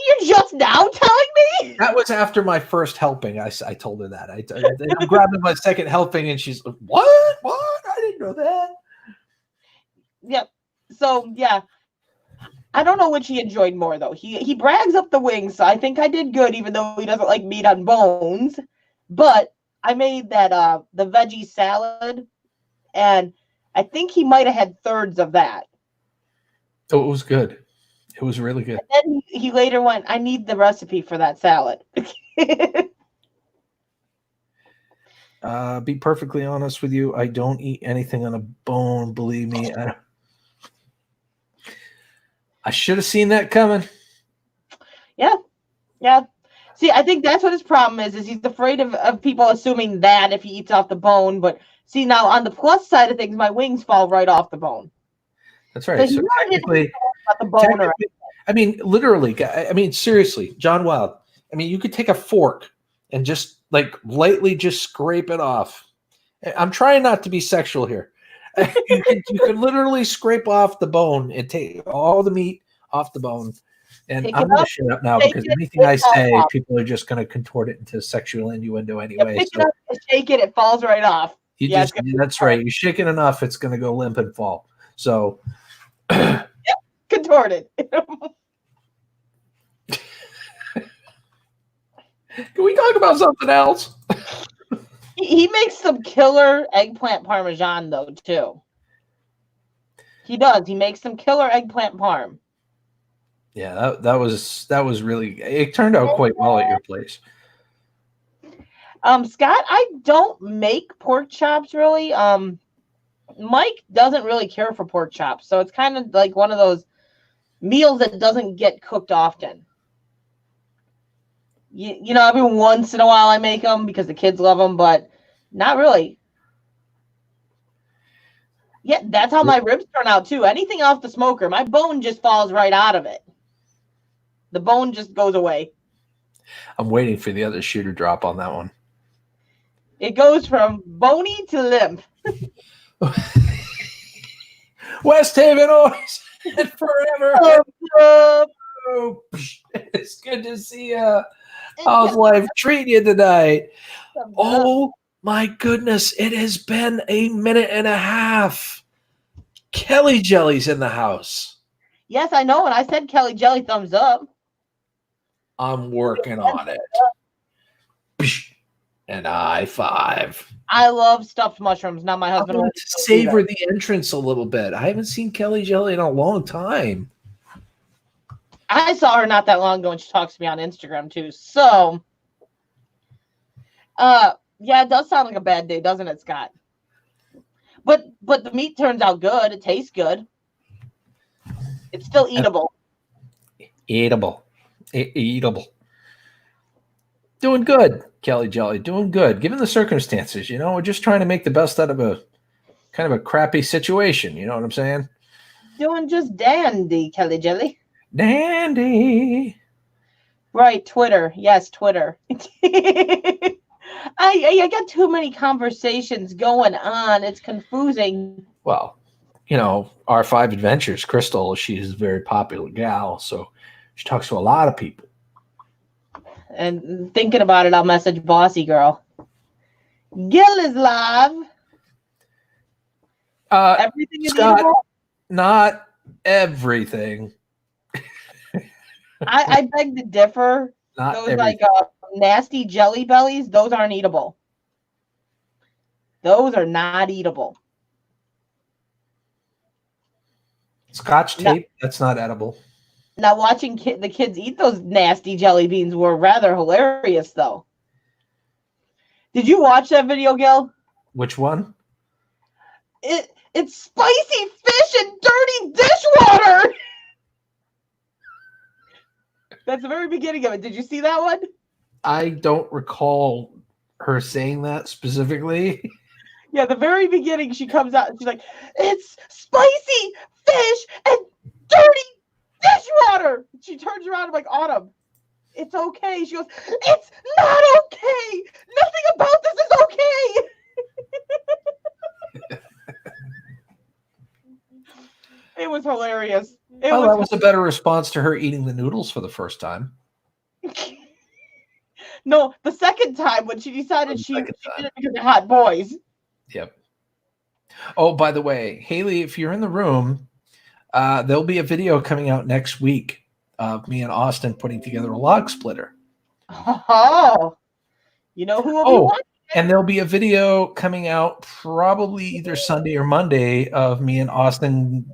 You're just now telling me? That was after my first helping. I told her that. I'm grabbing my second helping, and she's like, what? I didn't know that. Yep. So, yeah. I don't know which he enjoyed more, though. He brags up the wings, so I think I did good, even though he doesn't like meat on bones. But I made that the veggie salad, and I think he might have had thirds of that. Oh, it was good. It was really good. And then he later went, I need the recipe for that salad. Be perfectly honest with you, I don't eat anything on a bone, believe me. I should have seen that coming. Yeah. See, I think that's what his problem is he's afraid of people assuming that if he eats off the bone. But see, now on the plus side of things, my wings fall right off the bone. That's right. So technically, I mean, literally, I mean, seriously, John Wild. I mean, you could take a fork and just lightly just scrape it off. I'm trying not to be sexual here. You can literally scrape off the bone and take all the meat off the bone. And I'm going to shut up now because anything I say, people are just going to contort it into sexual innuendo anyway. Pick it up and shake it, it falls right off. That's right. You shake it enough, it's going to go limp and fall. So, contorted. Can we talk about something else? He makes some killer eggplant parmesan though too. He does. He makes some killer eggplant parm. Yeah, that was really. It turned out quite well at your place. Scott, I don't make pork chops really. Mike doesn't really care for pork chops, so it's kind of like one of those meals that doesn't get cooked often. You know, every once in a while I make them because the kids love them, but not really. Yeah, that's how my ribs turn out too. Anything off the smoker, my bone just falls right out of it. The bone just goes away. I'm waiting for the other shoe to drop on that one. It goes from bony to limp. West Haven always and forever. Oh, it's good to see you. How's life treating you tonight? Oh my goodness, it has been a minute and a half. Kelly Jelly's in the house. Yes, I know. And I said Kelly Jelly thumbs up. I'm working on it. And high five. I love stuffed mushrooms. Now my husband will savor the entrance a little bit. I haven't seen Kelly Jelly in a long time. I saw her not that long ago, and she talks to me on Instagram too. So, yeah, it does sound like a bad day, doesn't it, Scott? But the meat turns out good. It tastes good. It's still eatable. Eatable. Doing good, Kelly Jelly. Doing good. Given the circumstances, you know, we're just trying to make the best out of a kind of a crappy situation. You know what I'm saying? Doing just dandy, Kelly Jelly. Dandy. Right, Twitter. Yes, Twitter. I got too many conversations going on. It's confusing. Well, you know, R5 Adventures, Crystal, she's a very popular gal, so she talks to a lot of people. And thinking about it, I'll message Bossy Girl. Gil is live. Everything is Scott, eatable? Not everything. I beg to differ. Not those everything. like nasty jelly bellies, those aren't eatable. Those are not eatable. Scotch tape, that's not edible. Now, watching the kids eat those nasty jelly beans were rather hilarious, though. Did you watch that video, Gil? Which one? It's spicy fish and dirty dishwater. That's the very beginning of it. Did you see that one? I don't recall her saying that specifically. Yeah, the very beginning, she comes out and she's like, "It's spicy fish and dirty dishwater." She turns around and I'm like, "Autumn, it's okay." She goes, "It's not okay. Nothing about this is okay." It was hilarious. That was a better response to her eating the noodles for the first time. No, the second time when she decided she did it because of Hot Boys. Yep. Oh, by the way, Haley, if you're in the room, there'll be a video coming out next week of me and Austin putting together a log splitter. Oh, you know who will be watching? And there'll be a video coming out probably either Sunday or Monday of me and Austin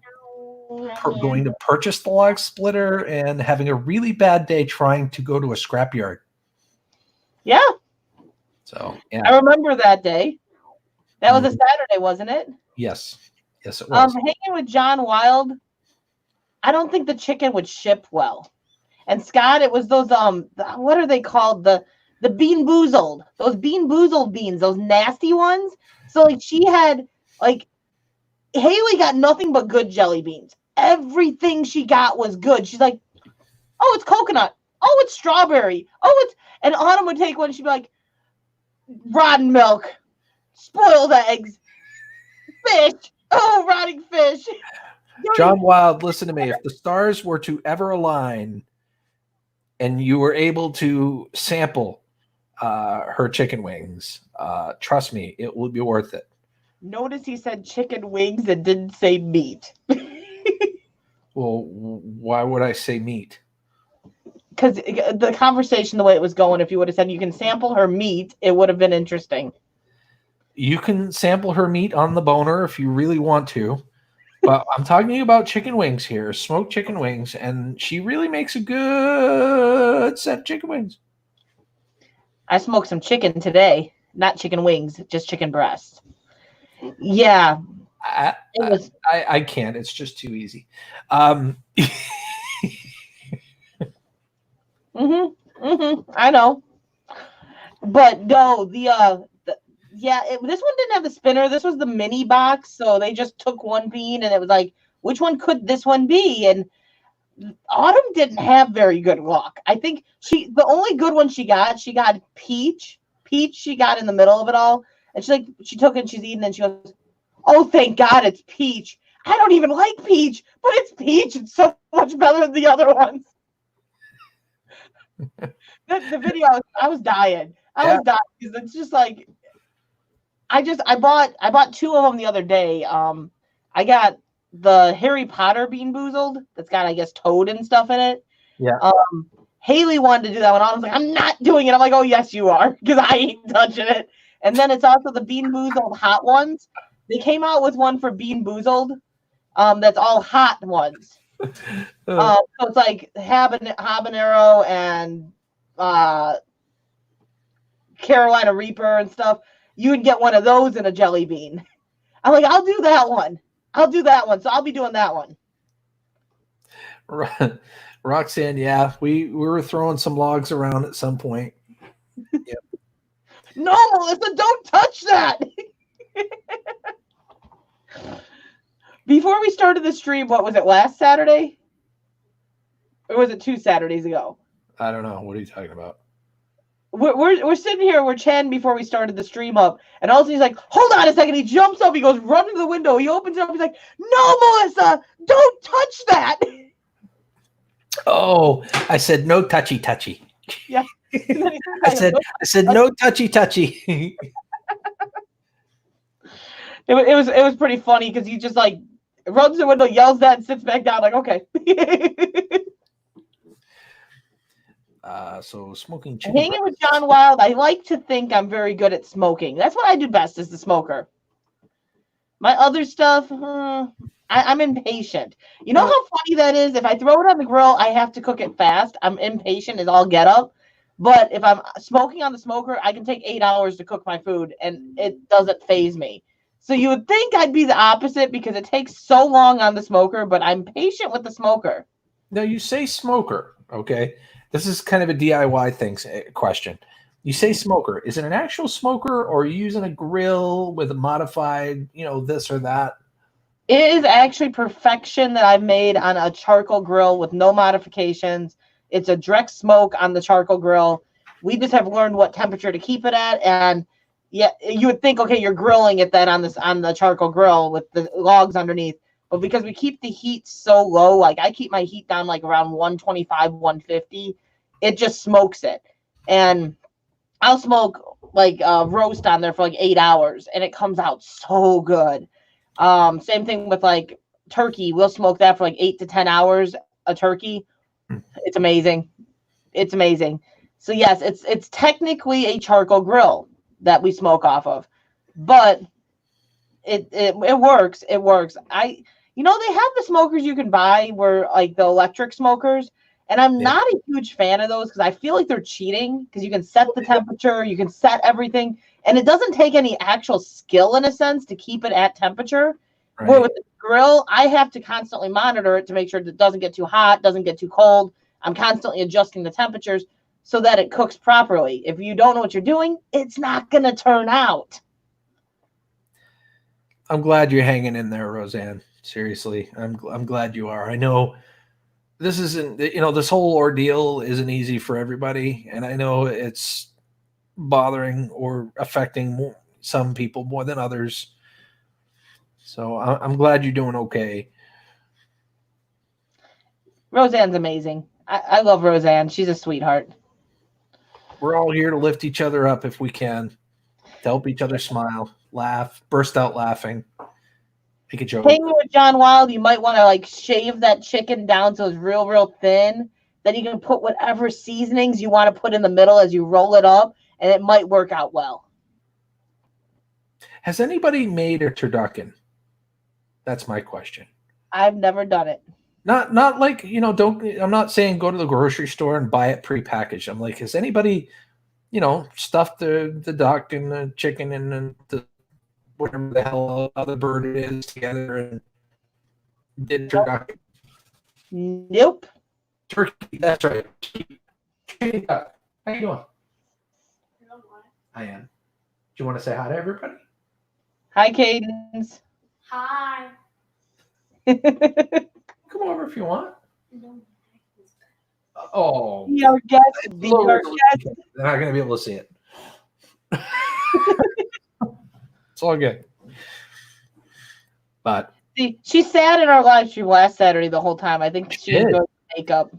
going to purchase the log splitter and having a really bad day trying to go to a scrapyard. Yeah. So, yeah. I remember that day. That was a Saturday, wasn't it? Yes. Yes, it was. Hanging with John Wild, I don't think the chicken would ship well. And Scott, it was those what are they called? The Bean Boozled. Those Bean Boozled beans, those nasty ones. So like she had Haley got nothing but good jelly beans. Everything she got was good. She's like, "Oh, it's coconut. Oh, it's strawberry. Oh, it's," and Autumn would take one. She'd be like, "Rotten milk, spoiled eggs, fish. Oh, rotting fish." John Wild, listen to me. If the stars were to ever align and you were able to sample her chicken wings, trust me, it will be worth it. Notice he said chicken wings and didn't say meat. Well, why would I say meat? Because the conversation, the way it was going, if you would have said you can sample her meat, it would have been interesting. You can sample her meat on the boner if you really want to. But I'm talking about chicken wings here, smoked chicken wings, and she really makes a good set of chicken wings. I smoked some chicken today. Not chicken wings, just chicken breast. Yeah. I can't. It's just too easy. I know. But no, this one didn't have the spinner. This was the mini box, so they just took one bean, and it was like, which one could this one be? And Autumn didn't have very good luck. I think the only good one she got peach. Peach she got in the middle of it all, and she took it and she's eating, and she goes, "Oh, thank God it's peach. I don't even like peach, but it's peach. It's so much better than the other ones." The video, I was dying. I was dying because it's just like, I bought two of them the other day. I got the Harry Potter Bean Boozled that's got, I guess, Toad and stuff in it. Yeah. Haley wanted to do that one. I was like, I'm not doing it. I'm like, oh yes, you are, because I ain't touching it. And then it's also the Bean Boozled hot ones. They came out with one for Bean Boozled, that's all hot ones. So it's like habanero and Carolina Reaper and stuff. You would get one of those in a jelly bean. I'm like, I'll do that one. So I'll be doing that one. Roxanne, yeah, we were throwing some logs around at some point. Yep. No, Melissa, don't touch that. Before we started the stream, what was it, last Saturday? Or was it 2 Saturdays ago? I don't know. What are you talking about? We're sitting here, we're chatting before we started the stream up, and all of a sudden he's like, hold on a second. He jumps up, he goes running to the window, he opens it up, he's like, no, Melissa, don't touch that. Oh, I said no touchy. Yeah. I said no touchy. It was pretty funny because he just like runs to the window, yells that, and sits back down like, okay. So smoking chicken. Hanging with John Wild, I like to think I'm very good at smoking. That's what I do best, is the smoker. My other stuff, I'm impatient. You know how funny that is? If I throw it on the grill, I have to cook it fast. I'm impatient as all get up. But if I'm smoking on the smoker, I can take 8 hours to cook my food, and it doesn't faze me. So you would think I'd be the opposite because it takes so long on the smoker, but I'm patient with the smoker. Now, you say smoker, okay? This is kind of a DIY question. You say smoker. Is it an actual smoker, or are you using a grill with a modified, this or that? It is actually perfection that I've made on a charcoal grill with no modifications. It's a direct smoke on the charcoal grill. We just have learned what temperature to keep it at, and yeah, you would think, okay, you're grilling it then on the charcoal grill with the logs underneath. But because we keep the heat so low, like I keep my heat down like around 125, 150, it just smokes it. And I'll smoke like roast on there for like 8 hours, and it comes out so good. Same thing with like turkey. We'll smoke that for like 8 to 10 hours, a turkey. It's amazing. It's amazing. So yes, it's technically a charcoal grill that we smoke off of, but it works. It works. They have the smokers you can buy where like the electric smokers, and I'm not a huge fan of those because I feel like they're cheating because you can set the temperature, you can set everything, and it doesn't take any actual skill in a sense to keep it at temperature. Right. Where with the grill, I have to constantly monitor it to make sure that it doesn't get too hot, doesn't get too cold. I'm constantly adjusting the temperatures so that it cooks properly. If you don't know what you're doing, it's not going to turn out. I'm glad you're hanging in there, Roseanne. Seriously, I'm glad you are. I know this isn't, this whole ordeal isn't easy for everybody, and I know it's bothering or affecting some people more than others. So I'm glad you're doing okay. Roseanne's amazing. I love Roseanne. She's a sweetheart. We're all here to lift each other up if we can, to help each other smile, laugh, burst out laughing. Make a joke. Hanging with John Wild, you might want to like shave that chicken down so it's real thin. Then you can put whatever seasonings you want to put in the middle as you roll it up, and it might work out well. Has anybody made a turducken? That's my question. I've never done it. Not like, I'm not saying go to the grocery store and buy it prepackaged. I'm like, has anybody, stuffed the duck and the chicken and the whatever the hell other bird it is together and did turducken? Nope. Turkey, that's right. Katie Duck. How you doing? I am. Do you want to say hi to everybody? Hi, Cadence. Hi. Come over if you want. Oh. Be our guest. Be our guest. They're not going to be able to see it. It's all good. But See, she sat in our live stream last Saturday the whole time. I think she enjoyed the makeup.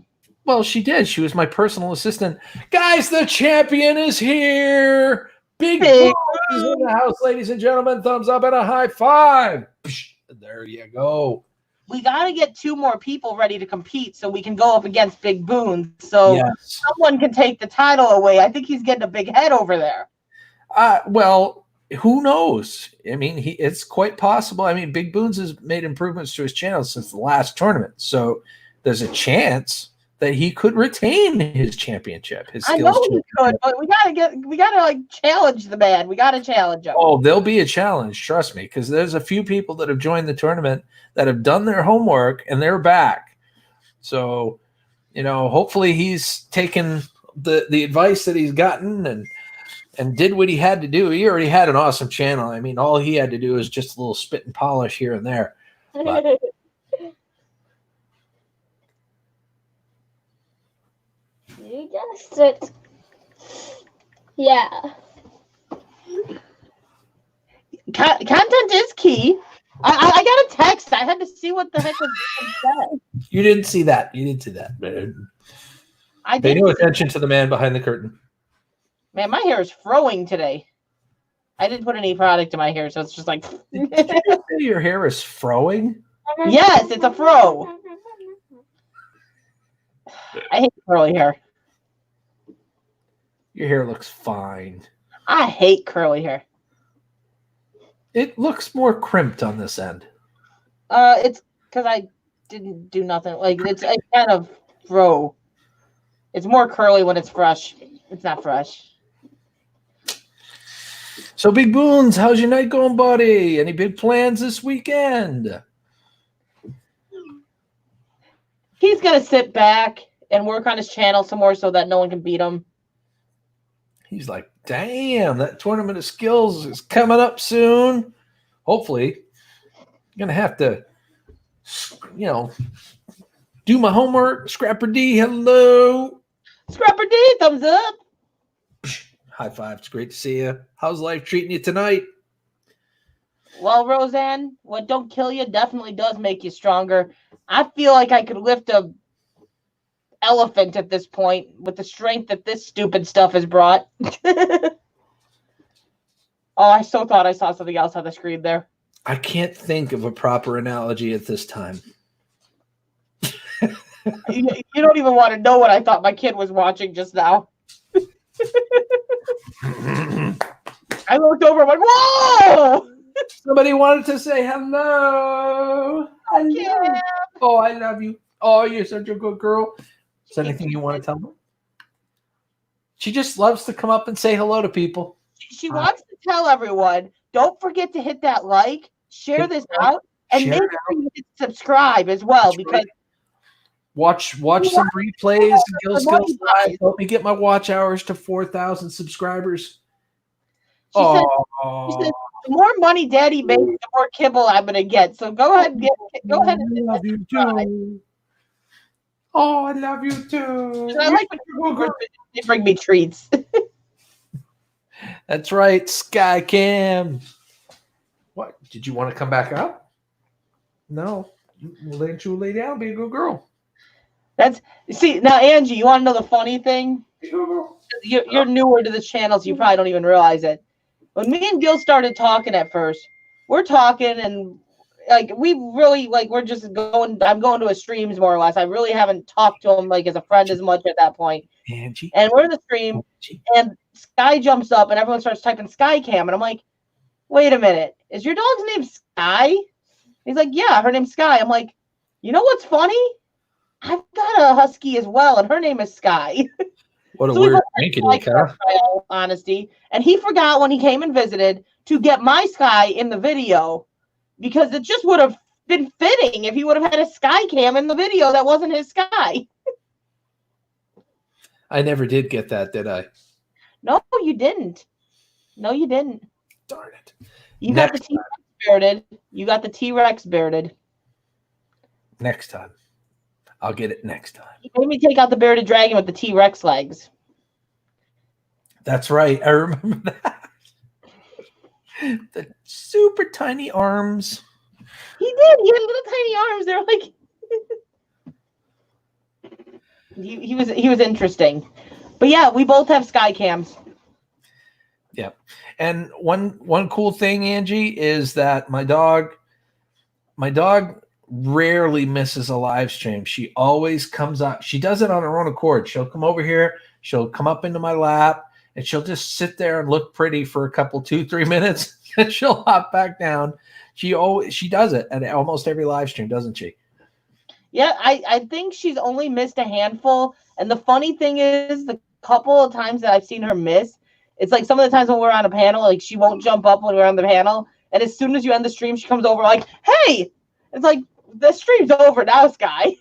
well, she did. She was my personal assistant. Guys, the champion is here. Big Boones is in the house, ladies and gentlemen. Thumbs up and a high five. There you go. We got to get 2 more people ready to compete so we can go up against Big Boones. So someone can take the title away. I think he's getting a big head over there. Well, who knows? I mean, it's quite possible. I mean, Big Boones has made improvements to his channel since the last tournament. So there's a chance that he could retain his championship. I know he could, but we gotta like challenge the man. We gotta challenge him. Oh, there'll be a challenge, trust me, because there's a few people that have joined the tournament that have done their homework and they're back. So, hopefully he's taken the advice that he's gotten and did what he had to do. He already had an awesome channel. I mean, all he had to do is just a little spit and polish here and there. But You guessed it. Yeah. Content is key. I got a text. I had to see what the heck was said. You didn't see that. You didn't see that. Pay no attention to the man behind the curtain. Man, my hair is frowing today. I didn't put any product in my hair, so it's just like. Did you say your hair is frowing? Yes, it's a fro. I hate curly hair. Your hair looks fine. I hate curly hair. It looks more crimped on this end. It's because I didn't do nothing. Like it's kind of fro. It's more curly when it's fresh. It's not fresh. So, Big Boones, how's your night going, buddy? Any big plans this weekend? He's gonna sit back and work on his channel some more so that no one can beat him. He's like, damn, that Tournament of Skillz is coming up soon. Hopefully, I'm going to have to, do my homework. Scrapper D, hello. Scrapper D, thumbs up. High five. It's great to see you. How's life treating you tonight? Well, Roseanne, what don't kill you definitely does make you stronger. I feel like I could lift a elephant at this point with the strength that this stupid stuff has brought. Oh, I so thought I saw something else on the screen there. I can't think of a proper analogy at this time. You don't even want to know what I thought my kid was watching just now. I looked over, I'm like, whoa! Somebody wanted to say hello. Hello. Oh, I love you. Oh, you're such a good girl. Is there anything you want to tell me? She just loves to come up and say hello to people. She wants to tell everyone, don't forget to hit that like, share this out, and make sure you hit subscribe as well. Because watch some replays and Skillz Live. Help me get my watch hours to 4,000 subscribers. She said, the more money Daddy makes, the more kibble I'm gonna get. So go ahead and love you too. Oh, I love you too. I like when they bring me treats. That's right, Skycam. What? Did you want to come back up? No. Let you lay down, be a good girl. See now, Angie. You want to know the funny thing? You're newer to this channel, so you probably don't even realize it. When me and Gil started talking at first, we're talking and we're just going. I'm going to his streams more or less. I really haven't talked to him like as a friend as much at that point. Angie. And we're in the stream, and Sky jumps up, and everyone starts typing Skycam, and I'm like, "Wait a minute, is your dog's name Sky?" He's like, "Yeah, her name's Sky." I'm like, "You know what's funny? I've got a husky as well, and her name is Sky." What a weird thinking, huh? Honesty, and he forgot when he came and visited to get my Sky in the video. Because it just would have been fitting if he would have had a Sky cam in the video that wasn't his Sky. I never did get that, did I? No, you didn't. No, you didn't. Darn it. You got the T-Rex bearded. You got the T-Rex bearded. Next time. I'll get it next time. You made me take out the bearded dragon with the T-Rex legs. That's right. I remember that. The super tiny arms. He did. He had little tiny arms. They're like he was interesting. But yeah, we both have sky cams. Yeah. And one cool thing, Angie, is that my dog rarely misses a live stream. She always comes up. She does it on her own accord. She'll come over here, she'll come up into my lap, and she'll just sit there and look pretty for a couple, 2-3 minutes, and she'll hop back down. She does it at almost every live stream, doesn't she? Yeah, I think she's only missed a handful. And the funny thing is, the couple of times that I've seen her miss, it's like some of the times when we're on a panel, like she won't jump up when we're on the panel. And as soon as you end the stream, she comes over like, hey, it's like, the stream's over now, Sky.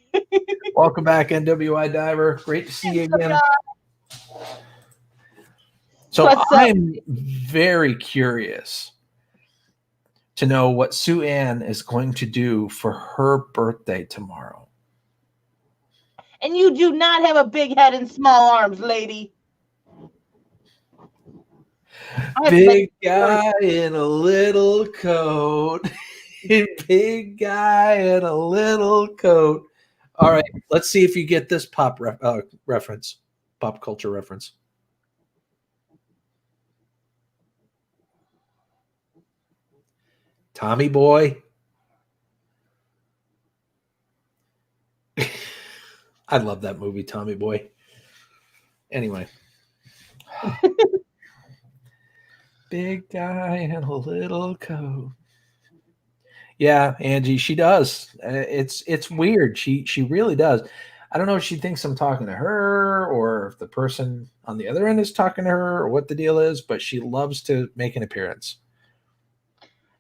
Welcome back, NWI Diver. Great to see you again. So I'm very curious to know what Sue Ann is going to do for her birthday tomorrow. And you do not have a big head and small arms, lady. Big guy in a little coat. Big guy in a little coat. All right, let's see if you get this pop reference, pop culture reference. Tommy Boy. I love that movie, Tommy Boy. Anyway. Big guy in a little coat. Yeah, Angie, she does. It's weird. She really does. I don't know if she thinks I'm talking to her or if the person on the other end is talking to her or what the deal is, but she loves to make an appearance.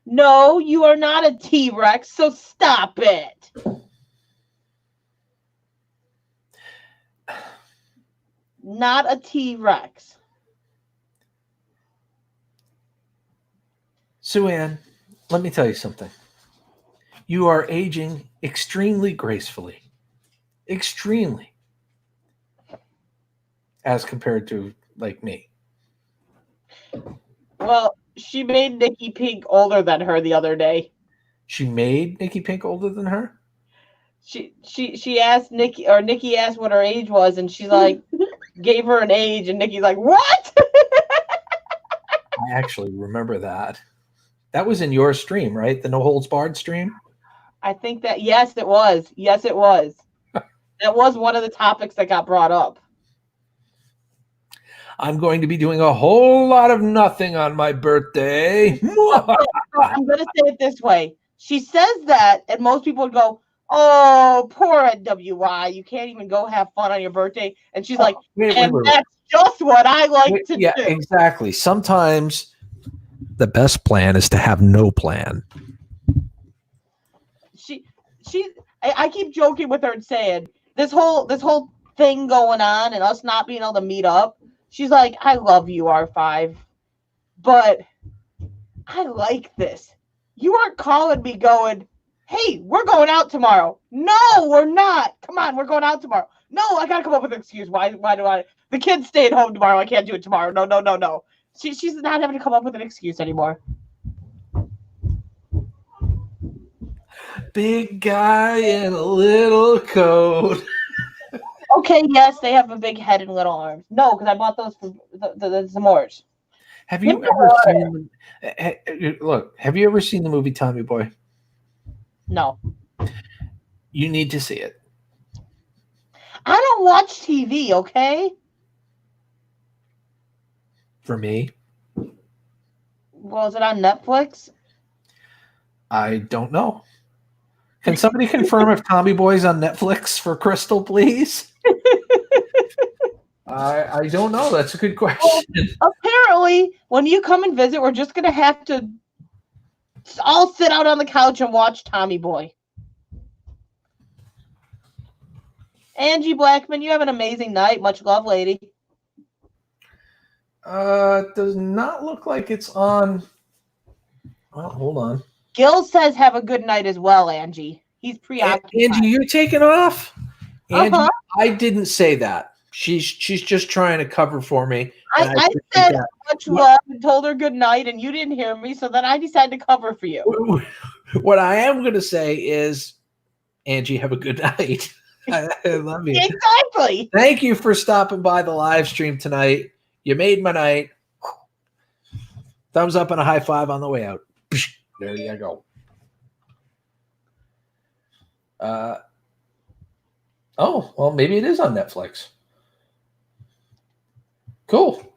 No, you are not a T-Rex, so stop it. Not a T-Rex. Sue Ann, let me tell you something. You are aging extremely gracefully. Extremely. As compared to, like, me. Well, she made Nikki Pink older than her the other day. She made Nikki Pink older than her? She asked Nikki, or Nikki asked what her age was, and she's like, gave her an age, and Nikki's like, what? I actually remember that. That was in your stream, right? The No Holds Barred stream? I think that, yes, it was. Yes, it was. That was one of the topics that got brought up. I'm going to be doing a whole lot of nothing on my birthday. I'm going to say it this way. She says that, and most people would go, oh, poor NWI. You can't even go have fun on your birthday. And she's like, wait. That's just what I like to do. Yeah, exactly. Sometimes the best plan is to have no plan. I keep joking with her and saying, this whole thing going on and us not being able to meet up, she's like, I love you, R5, but I like this. You aren't calling me going, hey, we're going out tomorrow. No, we're not. Come on, we're going out tomorrow. No, I got to come up with an excuse. Why do I? The kids staying home tomorrow. I can't do it tomorrow. No. She's not having to come up with an excuse anymore. Big guy in a little coat. Okay, yes, they have a big head and little arms. No, because I bought those for the s'mores. Have you ever seen? Look, have you ever seen the movie Tommy Boy? No. You need to see it. I don't watch TV, okay? For me? Well, is it on Netflix? I don't know. Can somebody confirm if Tommy Boy's on Netflix for Crystal, please? I don't know. That's a good question. Well, apparently, when you come and visit, we're just going to have to all sit out on the couch and watch Tommy Boy. Angie Blackman, you have an amazing night. Much love, lady. Does not look like it's on. Well, hold on. Gil says have a good night as well, Angie. He's preoccupied. Angie, you're taking off? Angie, Uh-huh. I didn't say that. She's just trying to cover for me. I said much love and told her good night, and you didn't hear me, so then I decided to cover for you. What I am going to say is, Angie, have a good night. I love you. Exactly. Thank you for stopping by the live stream tonight. You made my night. Thumbs up and a high five on the way out. There you go. Oh, well, maybe it is on Netflix. Cool.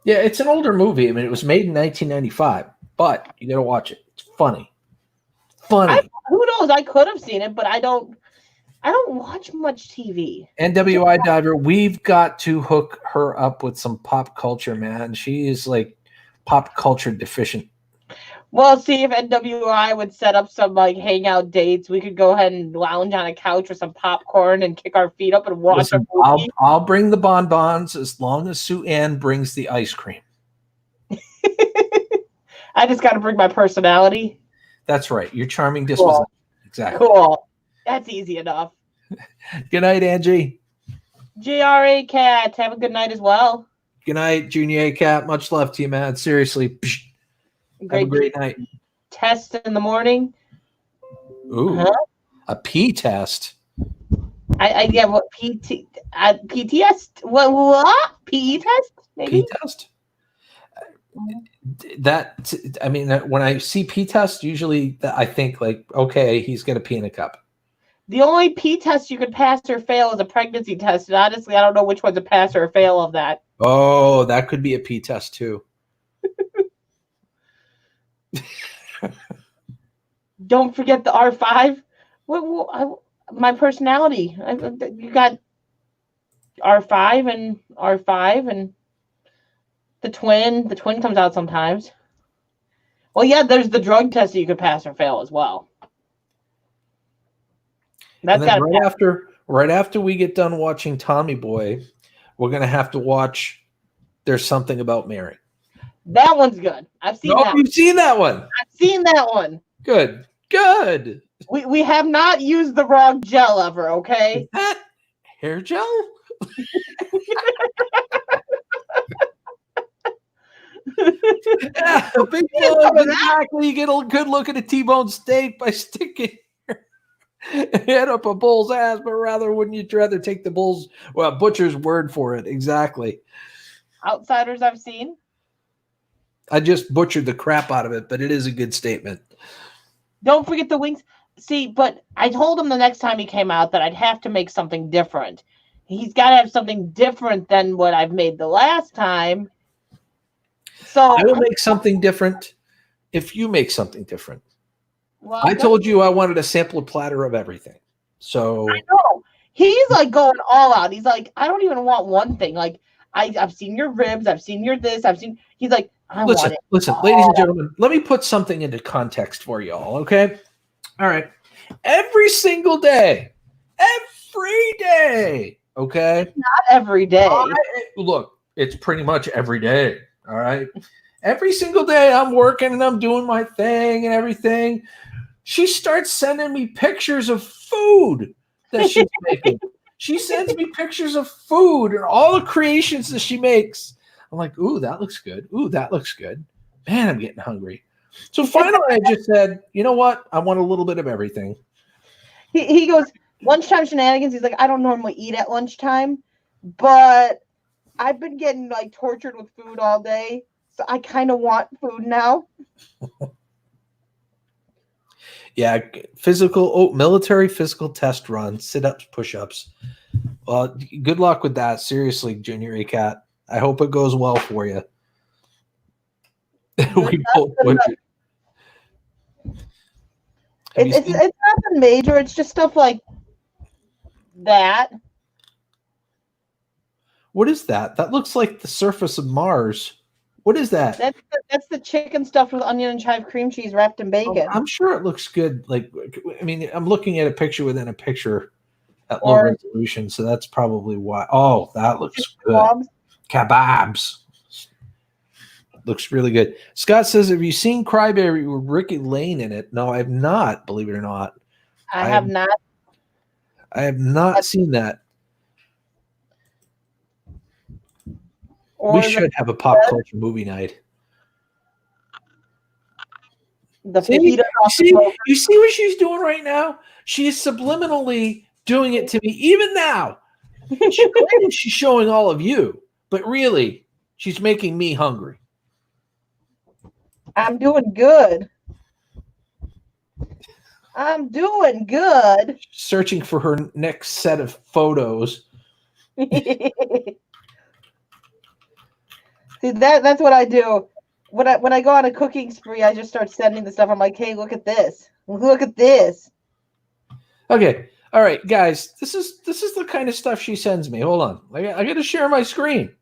Yeah, it's an older movie. I mean, it was made in 1995, but you got to watch it. It's funny. Funny. Who knows? I could have seen it, but I don't watch much TV. NWI Diver, we've got to hook her up with some pop culture, man. She is like pop culture deficient. Well, see if NWI would set up some like hangout dates. We could go ahead and lounge on a couch with some popcorn and kick our feet up and watch a movie. I'll bring the bonbons as long as Sue Ann brings the ice cream. I just got to bring my personality. That's right. Your charming disposition. Cool. Exactly. Cool. That's easy enough. Good night, Angie. JRA Cat, have a good night as well. Good night, Junior A Cat. Much love to you, man. Seriously. Have a great night. Test in the morning. Ooh, a pee test. I get what PT test. What PE test? Maybe Pee test. That I mean, when I see pee test, usually I think like, okay, he's gonna pee in a cup. the only P test you could pass or fail is a pregnancy test. And honestly, I don't know which one's a pass or a fail of that. Oh, that could be a pee test too. Don't forget the R5. My personality. You got R5 and the twin. The twin comes out sometimes. Well, yeah, there's the drug test that you could pass or fail as well. That's And then right after we get done watching Tommy Boy, we're gonna have to watch There's Something About Mary. that one's good. I've seen that. You've seen that one. I've seen that one. Good. We have not used the wrong gel ever, okay? Is that hair gel? Yeah, big plug. Exactly. You get a good look at a T-bone steak by sticking your head up a bull's ass, but wouldn't you rather take the bull's butcher's word for it? Exactly. Outsiders I've seen. I just butchered the crap out of it, but it is a good statement. Don't forget the wings. See, but I told him the next time he came out that I'd have to make something different. He's got to have something different than what I've made the last time. So I will make something different if you make something different. Well, I told you I wanted a sampler platter of everything. So I know. He's like going all out. He's like, I don't even want one thing. Like, I've seen your ribs. I've seen your this. He's like, I want it. Listen, ladies and gentlemen, let me put something into context for you all, okay? All right. Every single day, okay? Not every day. Look, it's pretty much every day, all right? Every single day I'm working and I'm doing my thing and everything. She starts sending me pictures of food that she's making. She sends me pictures of food and all the creations that she makes. I'm like, ooh, that looks good. Ooh, that looks good. Man, I'm getting hungry. So finally I just said, you know what? I want a little bit of everything. He goes, lunchtime shenanigans. He's like, I don't normally eat at lunchtime, but I've been getting like tortured with food all day. So I kind of want food now. Yeah, military physical test run, sit-ups, push-ups. Well, good luck with that. Seriously, Junior A Cat. I hope it goes well for you. We both butchered. It's nothing major. It's just stuff like that. What is that? That looks like the surface of Mars. What is that? That's the chicken stuffed with onion and chive cream cheese wrapped in bacon. I'm sure it looks good. Like, I mean, I'm looking at a picture within a picture at low Or- resolution, so that's probably why. Oh, that looks good. Kebabs. Kebabs. Looks really good. Scott says, have you seen Crybaby with Ricky Lane in it? No, I have not, believe it or not. I have not. I have not seen that. Or We should have a pop culture movie night. The See, you see what she's doing right now? She's subliminally doing it to me even now. She's showing all of you, but really, she's making me hungry. I'm doing good. I'm doing good. Searching for her next set of photos. See, that's what I do. When I go on a cooking spree, I just start sending the stuff. I'm like, hey, look at this. Look at this. Okay. All right, guys. This is the kind of stuff she sends me. Hold on. I got to share my screen.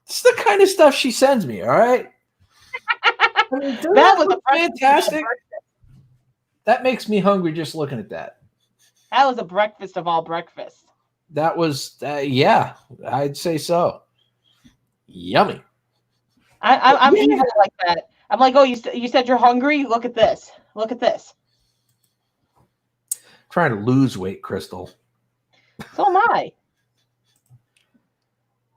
It's the kind of stuff she sends me, all right? I mean, That was fantastic. That makes me hungry just looking at that. That was a breakfast of all breakfasts. That was, yeah, I'd say so. Yummy. I'm evil like that. I'm like, oh, you said you're hungry? Look at this. Look at this. Trying to lose weight, Crystal. So am I.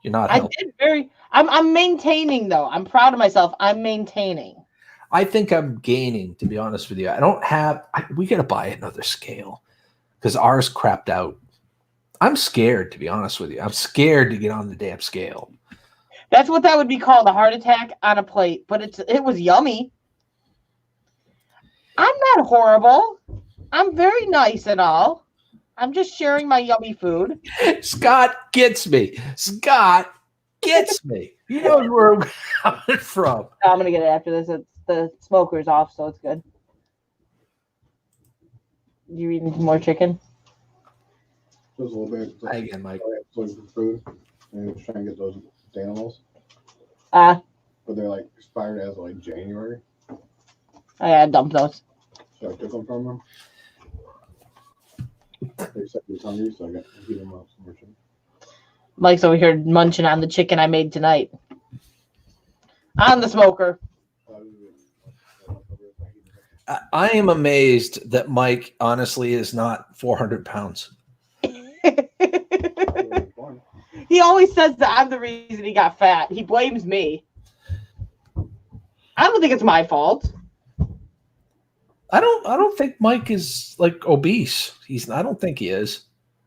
You're not I healthy. I'm maintaining, though. I'm proud of myself. I'm maintaining. I think I'm gaining, to be honest with you. I don't have, we got to buy another scale because ours crapped out. I'm scared, to be honest with you. I'm scared to get on the damn scale. That's what that would be called, a heart attack on a plate. But it was yummy. I'm not horrible. I'm very nice and all. I'm just sharing my yummy food. Scott gets me. Scott gets me. He knows where I'm coming from. I'm going to get it after this. It's the smoker's off, so it's good. You eating some more chicken? Just a little bit. Hi again, Mike. Looking for food and just trying to get those animals. But they're like expired as of like January. I dumped those. So I took them from them. They said he was hungry, so I got to heat him up some more chicken. Mike's over here munching on the chicken I made tonight. On the smoker. I am amazed that Mike honestly is not 400 pounds. He always says that I'm the reason he got fat. He blames me. I don't think it's my fault. I don't think Mike is like obese. I don't think he is.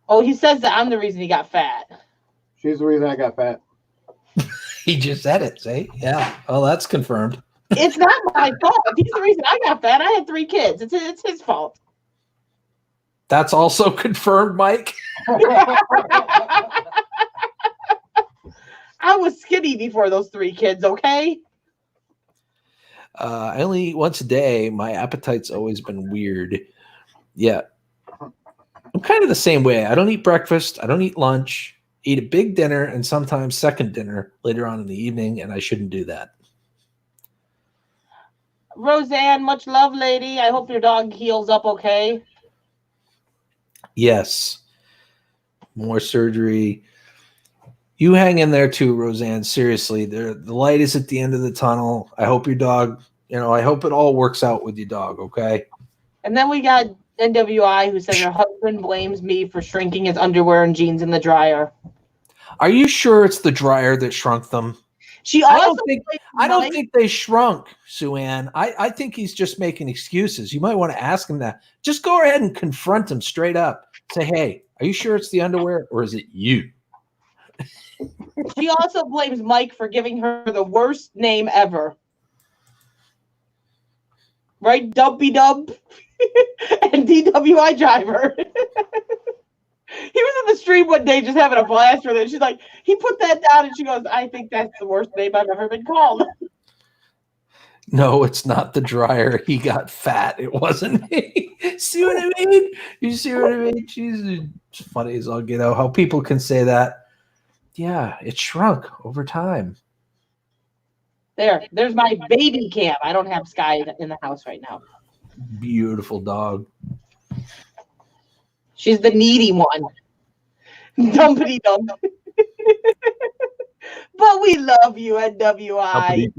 Oh, he says that I'm the reason he got fat. She's the reason I got fat. He just said it, see? Yeah. Well, that's confirmed. It's not my fault. He's the reason I got fat. I had 3 kids. It's his fault. That's also confirmed, Mike. I was skinny before those 3 kids, okay? I only eat once a day. My appetite's always been weird. Yeah. I'm kind of the same way. I don't eat breakfast. I don't eat lunch. Eat a big dinner and sometimes second dinner later on in the evening, and I shouldn't do that. Roseanne, much love, lady. I hope your dog heals up okay. Yes. More surgery. You hang in there too, Roseanne. Seriously, the light is at the end of the tunnel. I hope your dog, I hope it all works out with your dog, okay? And then we got NWI who says her husband blames me for shrinking his underwear and jeans in the dryer. Are you sure it's the dryer that shrunk them? She I also don't think they shrunk, Sue Ann. I think he's just making excuses. You might want to ask him that. Just go ahead and confront him straight up. Say, hey, are you sure it's the underwear or is it you? She also blames Mike for giving her the worst name ever. Right? Dumpy Dub and DWI Driver. He was in the stream one day just having a blast with it. She's like, he put that down and she goes, I think that's the worst name I've ever been called. No, it's not the dryer. He got fat. It wasn't me. See what I mean? You see what I mean? She's funny as all get out. How people can say that. Yeah, it shrunk over time. There's my baby cam. I don't have Sky in the house right now. Beautiful dog. She's the needy one. Dumpity dump. But we love you, NWI.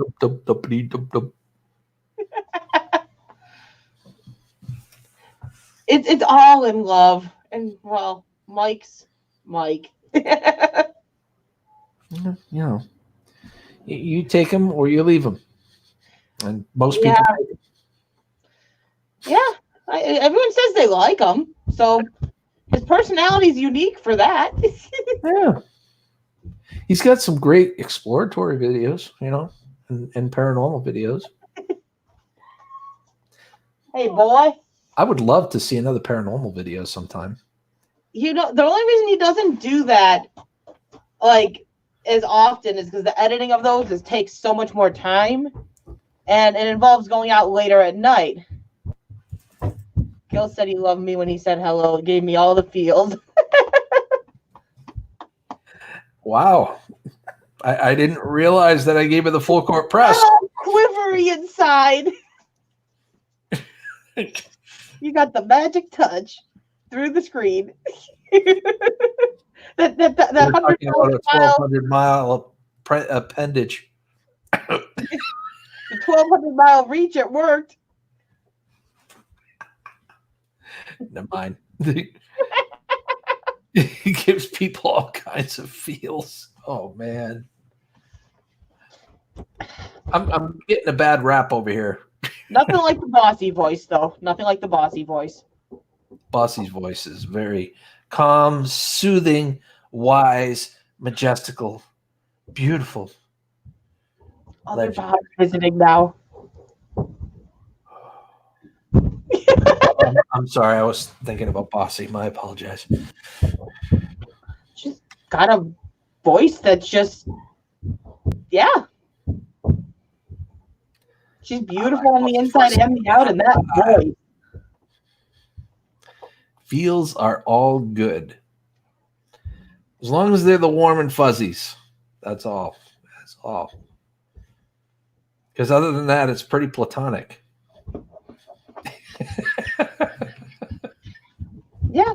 It's all in love. And, well, Mike's Mike. You know, you take him or you leave him. And most people take him. Yeah. Everyone says they like him. So his personality is unique for that. Yeah. He's got some great exploratory videos, you know, and paranormal videos. Hey, boy. I would love to see another paranormal video sometime. You know, the only reason he doesn't do that, like, as often is because the editing of those takes so much more time, and it involves going out later at night. Gil said he loved me when he said hello. It gave me all the feels. Wow. I didn't realize that I gave her the full court press. Oh, quivery inside. You got the magic touch through the screen. that 1,200-mile appendage. The 1,200-mile reach, it worked. Never mind. He gives people all kinds of feels. Oh man, I'm getting a bad rap over here. Nothing like the bossy voice, though. Nothing like the bossy voice. Bossy's voice is very calm, soothing, wise, majestical, beautiful. Other Bob visiting now. I'm sorry, I was thinking about Bossy. My apologize. She's got a voice that's just, yeah. She's beautiful on the inside and the out, and that voice. Feels are all good. As long as they're the warm and fuzzies. That's all. That's all. Because other than that, it's pretty platonic. Yeah.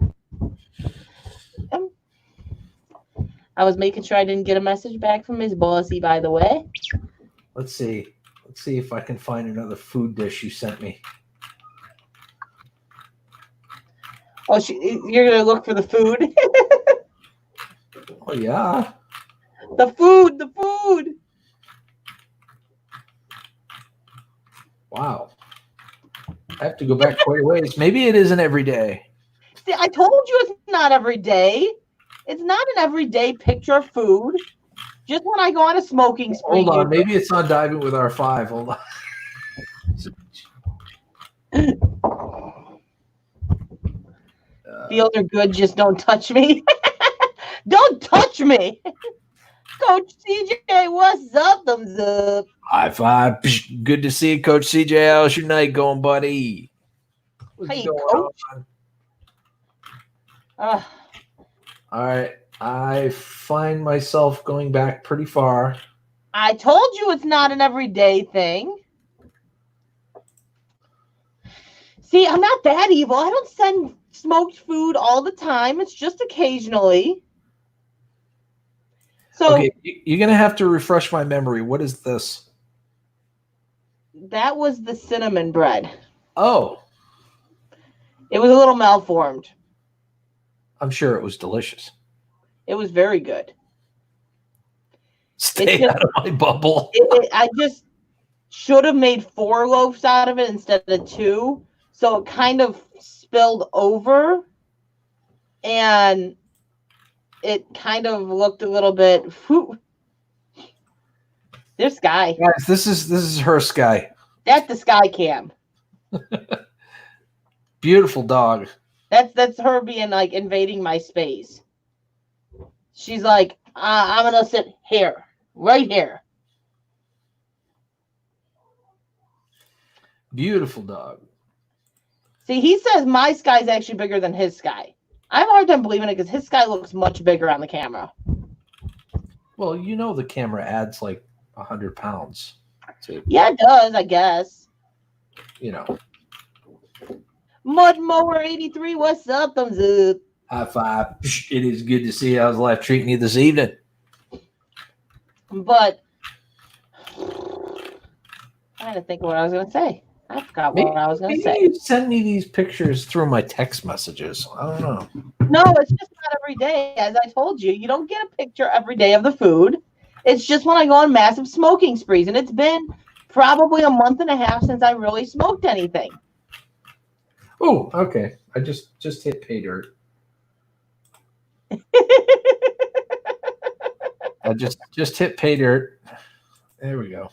I was making sure I didn't get a message back from Miss Bossy, by the way. Let's see. Let's see if I can find another food dish you sent me. Oh, you're going to look for the food? Oh, yeah. The food. Wow. I have to go back quite a ways. Maybe it isn't every day. See, I told you it's not every day. It's not an everyday picture of food. Just when I go on a smoking spree. Hold on. Maybe it's on Diving with R5. Hold on. Feels are good. Just don't touch me. Don't touch me. Coach CJ, what's up? Thumbs up. High five. Good to see you, Coach CJ. How's your night going, buddy? Hey, Coach. All right. I find myself going back pretty far. I told you it's not an everyday thing. See, I'm not that evil. I don't send smoked food all the time. It's just occasionally. So okay, you're going to have to refresh my memory. What is this? That was the cinnamon bread. Oh. It was a little malformed. I'm sure it was delicious. It was very good. Stay out of my bubble. I just should have made 4 loaves out of it instead of 2. So it kind of spilled over. And it kind of looked a little bit. Whew. There's Sky. Guys, this is her Sky. That's the Sky cam. Beautiful dog. That's her being like invading my space. She's like, I'm gonna sit here, right here. Beautiful dog. See, he says my Sky's actually bigger than his Sky. I have a hard time believing it because his Sky looks much bigger on the camera. Well, you know the camera adds like 100 pounds to, Yeah, it does, I guess. you know. Mud Mower 83, what's up? Thumbs up. High five. It is good to see how's life treating you this evening. But I'm trying to think of what I was going to say. I forgot what I was going to say. You send me these pictures through my text messages. I don't know. No, it's just not every day. As I told you, you don't get a picture every day of the food. It's just when I go on massive smoking sprees. And it's been probably a month and a half since I really smoked anything. Oh, okay. I just hit pay dirt. I just hit pay dirt. There we go.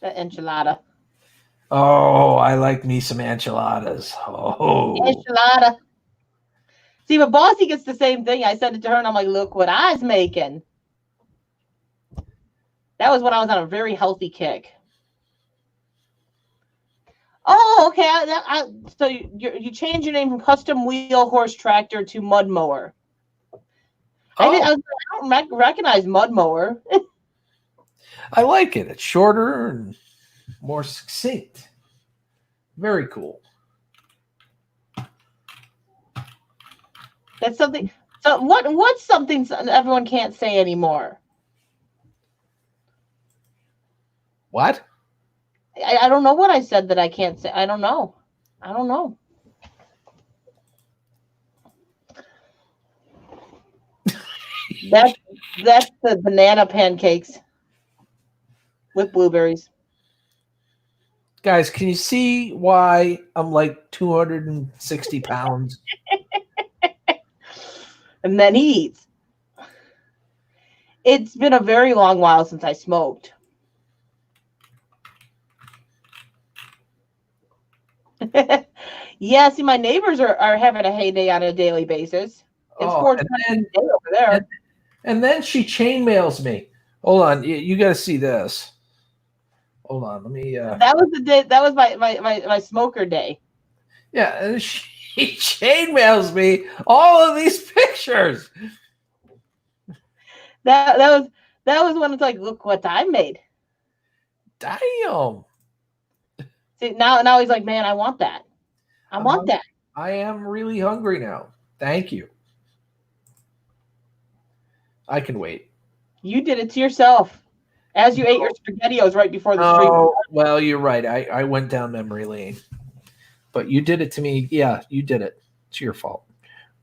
The enchilada. Oh, I like me some enchiladas. Oh, Enchilada. See, but Bossy gets the same thing. I sent it to her, and I'm like, look what I was making. That was when I was on a very healthy kick. Oh, okay. So you changed your name from Custom Wheel Horse Tractor to Mud Mower. I don't recognize Mud Mower. I like it. It's shorter and more succinct. Very cool. That's something. So what's something everyone can't say anymore? What? I don't know what I said that I can't say. I don't know. That's the banana pancakes with blueberries. Guys, can you see why I'm like 260 pounds? And then he eats. It's been a very long while since I smoked. Yeah, see, my neighbors are having a heyday on a daily basis. It's 420 over there. And then she chainmails me. Hold on, you got to see this. Hold on, let me. That was the day. That was my smoker day. Yeah, and she chainmails me all of these pictures. That was when it's like, look what I made. Damn. See, now he's like, man, I want that. I want that. I am really hungry now. Thank you. I can wait. You did it to yourself. As you ate your SpaghettiOs right before the stream. Oh, well, you're right. I went down memory lane. But you did it to me. Yeah, you did it. It's your fault.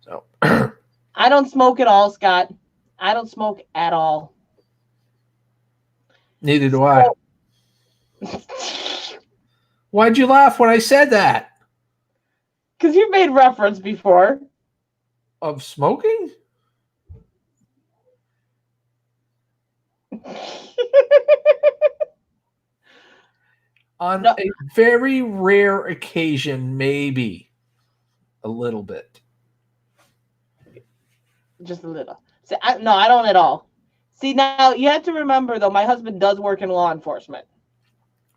So I don't smoke at all, Scott. I don't smoke at all. Neither do I. Why'd you laugh when I said that? Because you made reference before. Of smoking? On a very rare occasion, maybe a little bit. Just a little. See, no, I don't at all. See, now you have to remember, though, my husband does work in law enforcement.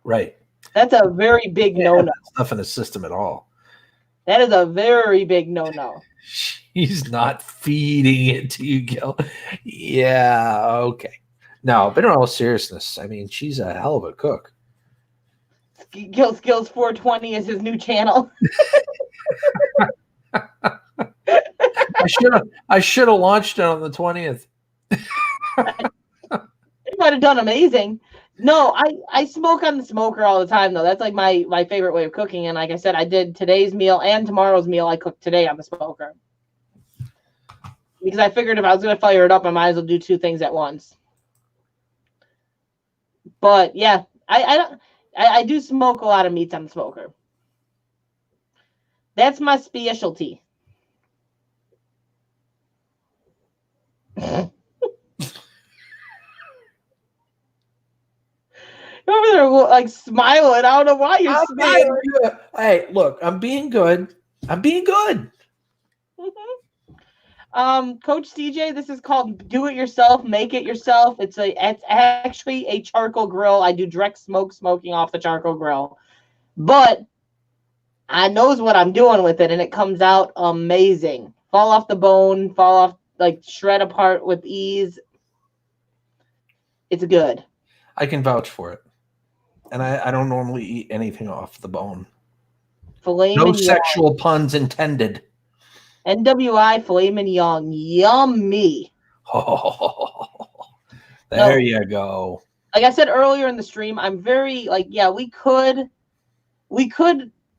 Right. That's a very big no-no. That's nothing in the system at all. That is a very big no-no. She's not feeding it to you, Gil. Yeah, okay. No, but in all seriousness, I mean, she's a hell of a cook. Gil Skills 420 is his new channel. I should have launched it on the 20th. It might have done amazing. No, I smoke on the smoker all the time, though. That's like my favorite way of cooking. And like I said, I did today's meal and tomorrow's meal. I cooked today on the smoker. Because I figured if I was going to fire it up, I might as well do two things at once. But yeah, I do smoke a lot of meats on the smoker. That's my specialty. Over there, like smiling. I don't know why you're smiling. Hey, look, I'm being good. I'm being good. Coach CJ, this is called Do It Yourself, Make It Yourself. It's actually a charcoal grill. I do direct smoking off the charcoal grill, but I knows what I'm doing with it, and it comes out amazing. Fall off the bone, fall off like shred apart with ease. It's good. I can vouch for it. And I don't normally eat anything off the bone. Filet No mignon. sexual puns intended. NWI filet mignon. Yummy. Oh, there you go. Like I said earlier in the stream, I'm very like, yeah, we could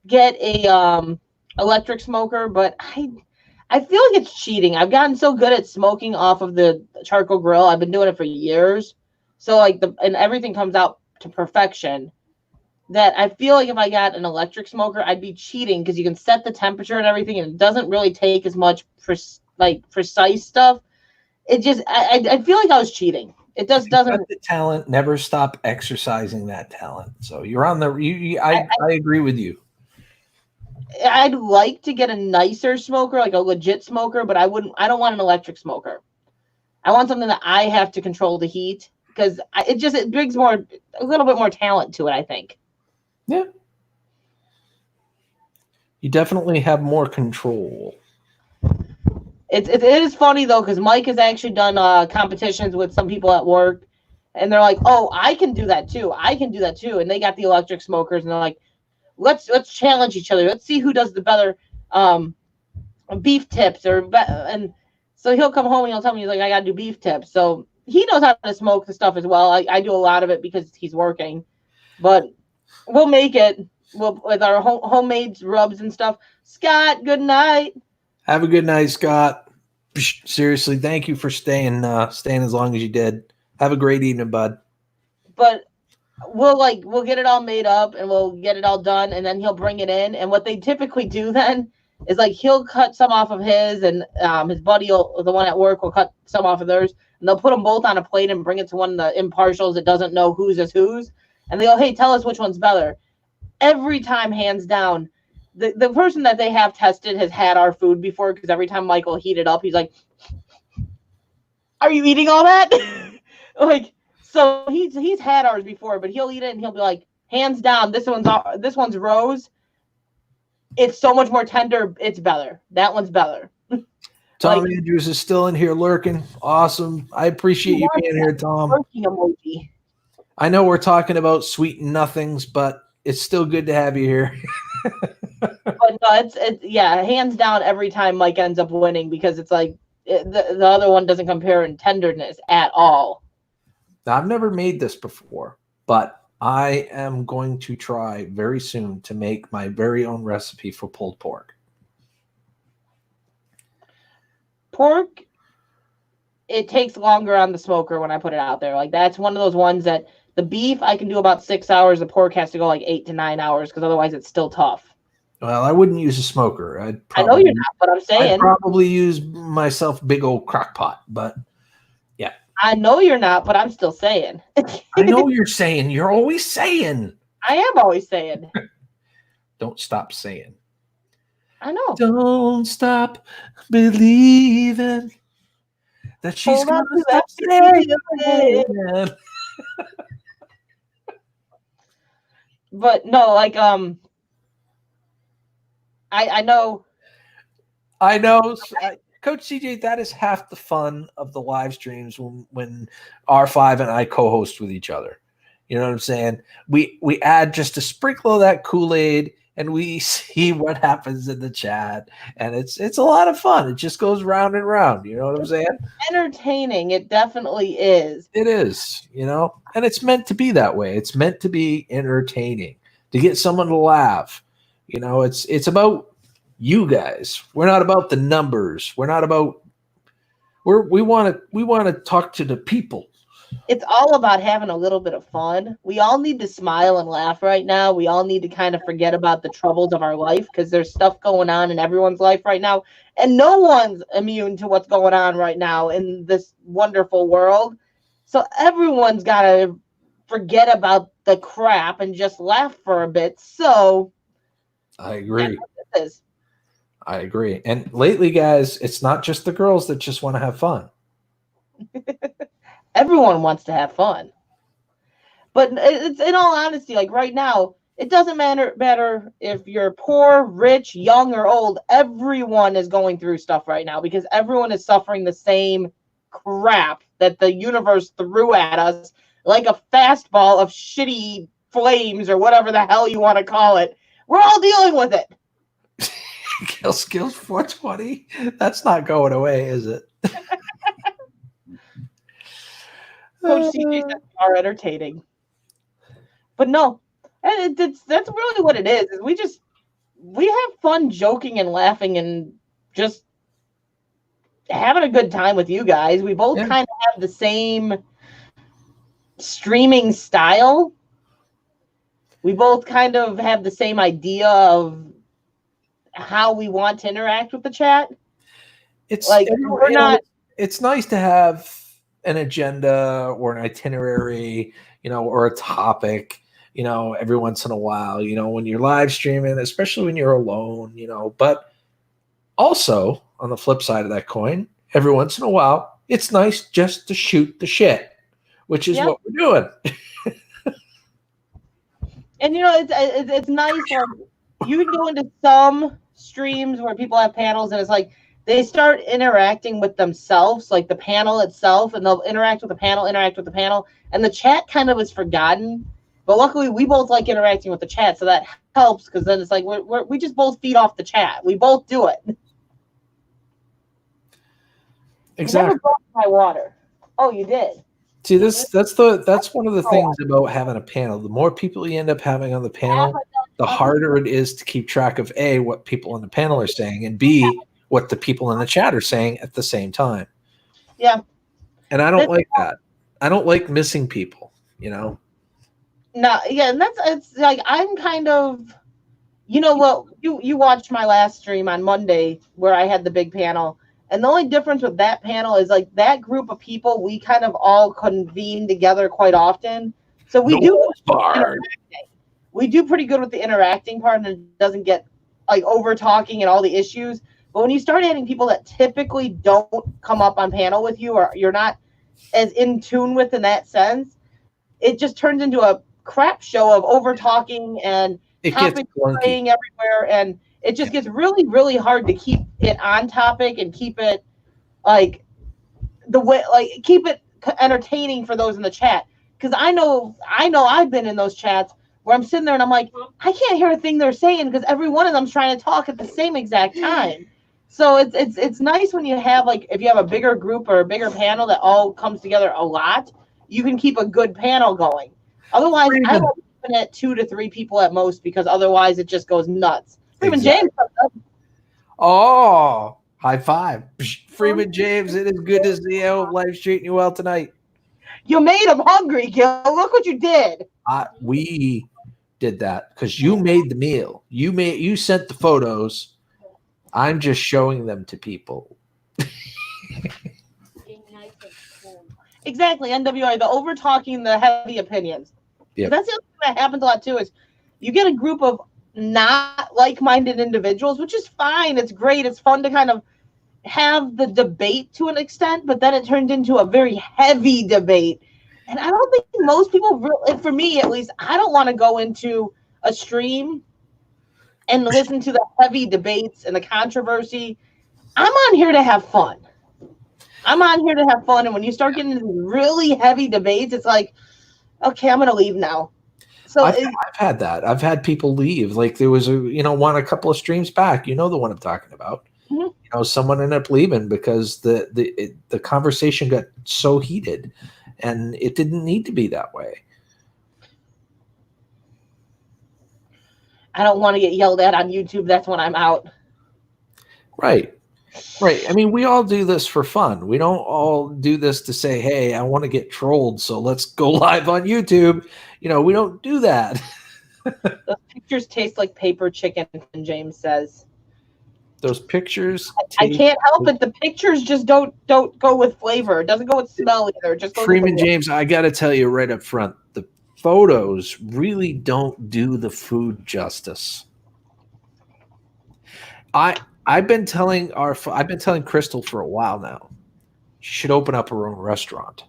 get a electric smoker, but I feel like it's cheating. I've gotten so good at smoking off of the charcoal grill. I've been doing it for years. So like and everything comes out to perfection, that I feel like if I got an electric smoker, I'd be cheating because you can set the temperature and everything, and it doesn't really take as much precise stuff. It just I feel like I was cheating. It doesn't. The talent, never stop exercising that talent. So you're on the. I agree with you. I'd like to get a nicer smoker, like a legit smoker, but I don't want an electric smoker. I want something that I have to control the heat, because it brings a little bit more talent to it, I think. Yeah. You definitely have more control. It is funny though, because Mike has actually done competitions with some people at work, and they're like, "Oh, I can do that too. I can do that too." And they got the electric smokers, and they're like, "Let's challenge each other. Let's see who does the better beef tips." And so he'll come home and he'll tell me, he's like, "I gotta do beef tips." So he knows how to smoke the stuff as well. I do a lot of it because he's working, but we'll make it with our homemade rubs and stuff. Scott, good night. Have a good night, Scott. Seriously, thank you for staying as long as you did. Have a great evening, bud. But we'll get it all made up and we'll get it all done, and then he'll bring it in. And what they typically do then is like he'll cut some off of his, and his buddy, the one at work, will cut some off of theirs, and they'll put them both on a plate and bring it to one of the impartials that doesn't know whose is whose, and they go, "Hey, tell us which one's better." Every time, hands down, the person that they have tested has had our food before, because every time Michael heated up, he's like, "Are you eating all that?" Like, so he's had ours before, but he'll eat it and he'll be like, "Hands down, this one's Rose. It's so much more tender. It's better. That one's better." Tom Andrews is still in here lurking. Awesome. I appreciate you being here, Tom. Emoji. I know we're talking about sweet nothings, but it's still good to have you here. But no, it's hands down every time Mike ends up winning, because it's like the other one doesn't compare in tenderness at all. Now, I've never made this before, but I am going to try very soon to make my very own recipe for pulled pork. Pork, it takes longer on the smoker when I put it out there. Like, that's one of those ones that the beef I can do about 6 hours. The pork has to go like 8 to 9 hours, because otherwise it's still tough. Well, I wouldn't use a smoker. I know you're not, but I'm saying. I'd probably use myself big old crock pot, but yeah. I know you're not, but I'm still saying. I know you're saying. You're always saying. I am always saying. Don't stop saying. I know. Don't stop believing that she's going to stop saying. But no, like, I know. Coach CJ, that is half the fun of the live streams when R5 and I co-host with each other. You know what I'm saying? We add just a sprinkle of that Kool-Aid, and we see what happens in the chat, and it's a lot of fun. It just goes round and round. You know what I'm saying? Entertaining. It definitely is. It is, and it's meant to be that way. It's meant to be entertaining, to get someone to laugh. It's about you guys. We're not about the numbers. We're not about. We want to talk to the people. It's all about having a little bit of fun. We all need to smile and laugh right now. We all need to kind of forget about the troubles of our life, because there's stuff going on in everyone's life right now, and no one's immune to what's going on right now in this wonderful world. So everyone's got to forget about the crap and just laugh for a bit. So I agree. I agree. And lately, guys, it's not just the girls that just want to have fun. Everyone wants to have fun. But it's, in all honesty, like right now, It doesn't matter if you're poor, rich, young, or old. Everyone is going through stuff right now because everyone is suffering the same crap that the universe threw at us like a fastball of shitty flames or whatever the hell you want to call it. We're all dealing with it. Kill Skills 420. That's not going away, is it? Coach CJ says we are entertaining. But no, that's really what it is. We have fun joking and laughing and just having a good time with you guys. We both kind of have the same streaming style. We both kind of have the same idea of how we want to interact with the chat. It's like we're not. It's nice to have an agenda or an itinerary, or a topic, every once in a while, when you're live streaming, especially when you're alone, but also on the flip side of that coin, every once in a while, it's nice just to shoot the shit, which is what we're doing. And it's nice. Like, you can go into some streams where people have panels, and it's like they start interacting with themselves, like the panel itself, and they'll interact with the panel, and the chat kind of is forgotten. But luckily, we both like interacting with the chat, so that helps because then it's like we just both feed off the chat. We both do it. Exactly. I never brought my water. Oh, you did. See, that's one of the things about having a panel. The more people you end up having on the panel, the harder it is to keep track of A, what people on the panel are saying, and B, what the people in the chat are saying at the same time. Yeah. And I don't like that. I don't like missing people, No, yeah, and it's like I'm kind of, you watched my last stream on Monday where I had the big panel. And the only difference with that panel is like that group of people, we kind of all convene together quite often. So we do pretty good with the interacting part, and it doesn't get like over talking and all the issues. But when you start adding people that typically don't come up on panel with you, or you're not as in tune with in that sense, it just turns into a crap show of over talking and topics playing everywhere, and it just gets really, really hard to keep it on topic and keep it keep it entertaining for those in the chat. Because I know I've been in those chats where I'm sitting there and I'm like, I can't hear a thing they're saying because every one of them's trying to talk at the same exact time. So it's nice when you have if you have a bigger group or a bigger panel that all comes together a lot, you can keep a good panel going. Otherwise, I like keeping it 2 to 3 people at most because otherwise it just goes nuts. Freeman James. Oh, high five. Freeman James, it is good to see you. Life's treating you well tonight. You made him hungry, Gil. Look what you did. We did that because you made the meal. You sent the photos. I'm just showing them to people. Exactly, NWI, the over talking, the heavy opinions. Yep. That's the other thing that happens a lot too, is you get a group of not like-minded individuals, which is fine. It's great. It's fun to kind of have the debate to an extent, but then it turned into a very heavy debate. And I don't think most people, for me at least, I don't want to go into a stream and listen to the heavy debates and the controversy. I'm on here to have fun. And when you start getting into really heavy debates, it's like, okay, I'm going to leave now. So I've had that. I've had people leave. Like there was a couple of streams back. You know the one I'm talking about. Mm-hmm. Someone ended up leaving because the conversation got so heated, and it didn't need to be that way. I don't want to get yelled at on YouTube. That's when I'm out. Right. I mean, we all do this for fun. We don't all do this to say, hey, I want to get trolled, so let's go live on YouTube. We don't do that. Those pictures taste like paper chicken, James says. Those pictures. I can't help it. The pictures just don't go with flavor. It doesn't go with smell either. It just goes Freeman James, I got to tell you right up front, the photos really don't do the food justice. I've been telling Crystal for a while now, she should open up her own restaurant.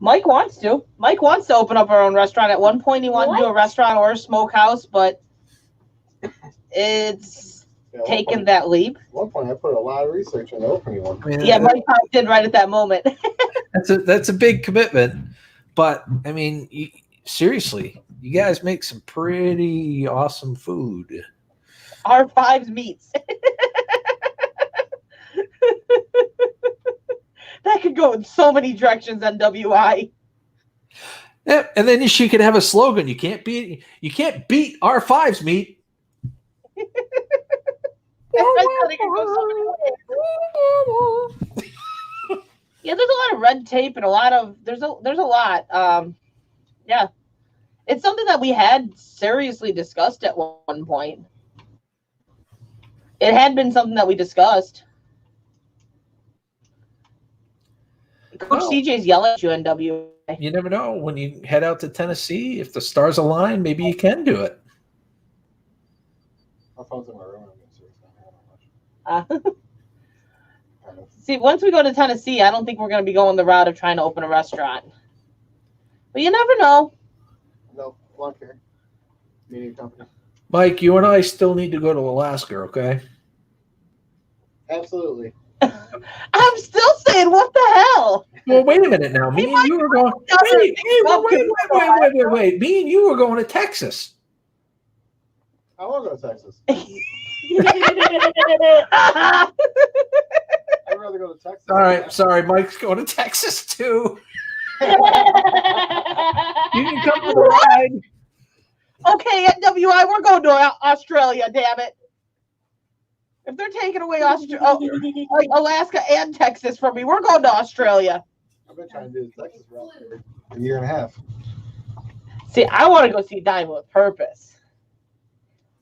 Mike wants to. Mike wants to open up our own restaurant. At one point, he wanted to do a restaurant or a smokehouse, but it's taken that leap. At one point, I put a lot of research into opening one. I mean, Yeah, Mike probably did right at that moment. that's a big commitment, but I mean, seriously, you guys make some pretty awesome food. R5's meats. That could go in so many directions, NWI. Yeah, and then she could have a slogan: you can't beat R5's meat. Yeah, there's a lot of red tape and there's a lot. Yeah, it's something that we had seriously discussed at one point. It had been something that we discussed. Coach CJ's yelling at you, NWA. You never know. When you head out to Tennessee, if the stars align, maybe you can do it. My phone's in my room. I'm getting serious. See, once we go to Tennessee, I don't think we're going to be going the route of trying to open a restaurant. But you never know. No, lawn care. Media company. Mike, you and I still need to go to Alaska, okay? Absolutely. I'm still saying, what the hell? Well, wait a minute now. Me and you were going. Wait. Me and you were going to Texas. I want to go to Texas. I'd rather go to Texas. All right, sorry, Mike's going to Texas too. You can come for the ride. Okay, NWI, we're going to Australia, damn it. If they're taking away like Alaska and Texas from me, we're going to Australia. I've been trying to do the Texas route for a year and a half. See, I want to go see Diamond with Purpose.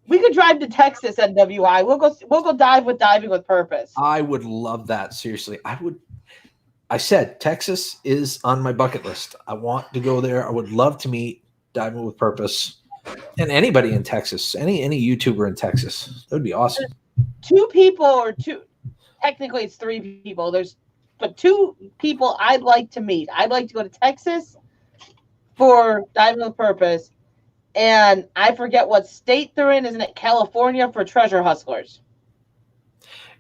We could drive to Texas, NWI. We'll go dive with Diving with Purpose. I would love that. Seriously, I would. I said Texas is on my bucket list. I want to go there. I would love to meet Diving with Purpose and anybody in Texas, any YouTuber in Texas. That would be awesome. Two people, or two, technically it's three people. But two people I'd like to meet. I'd like to go to Texas for Diving with Purpose, and I forget what state they're in. Isn't it California for Treasure Hustlers?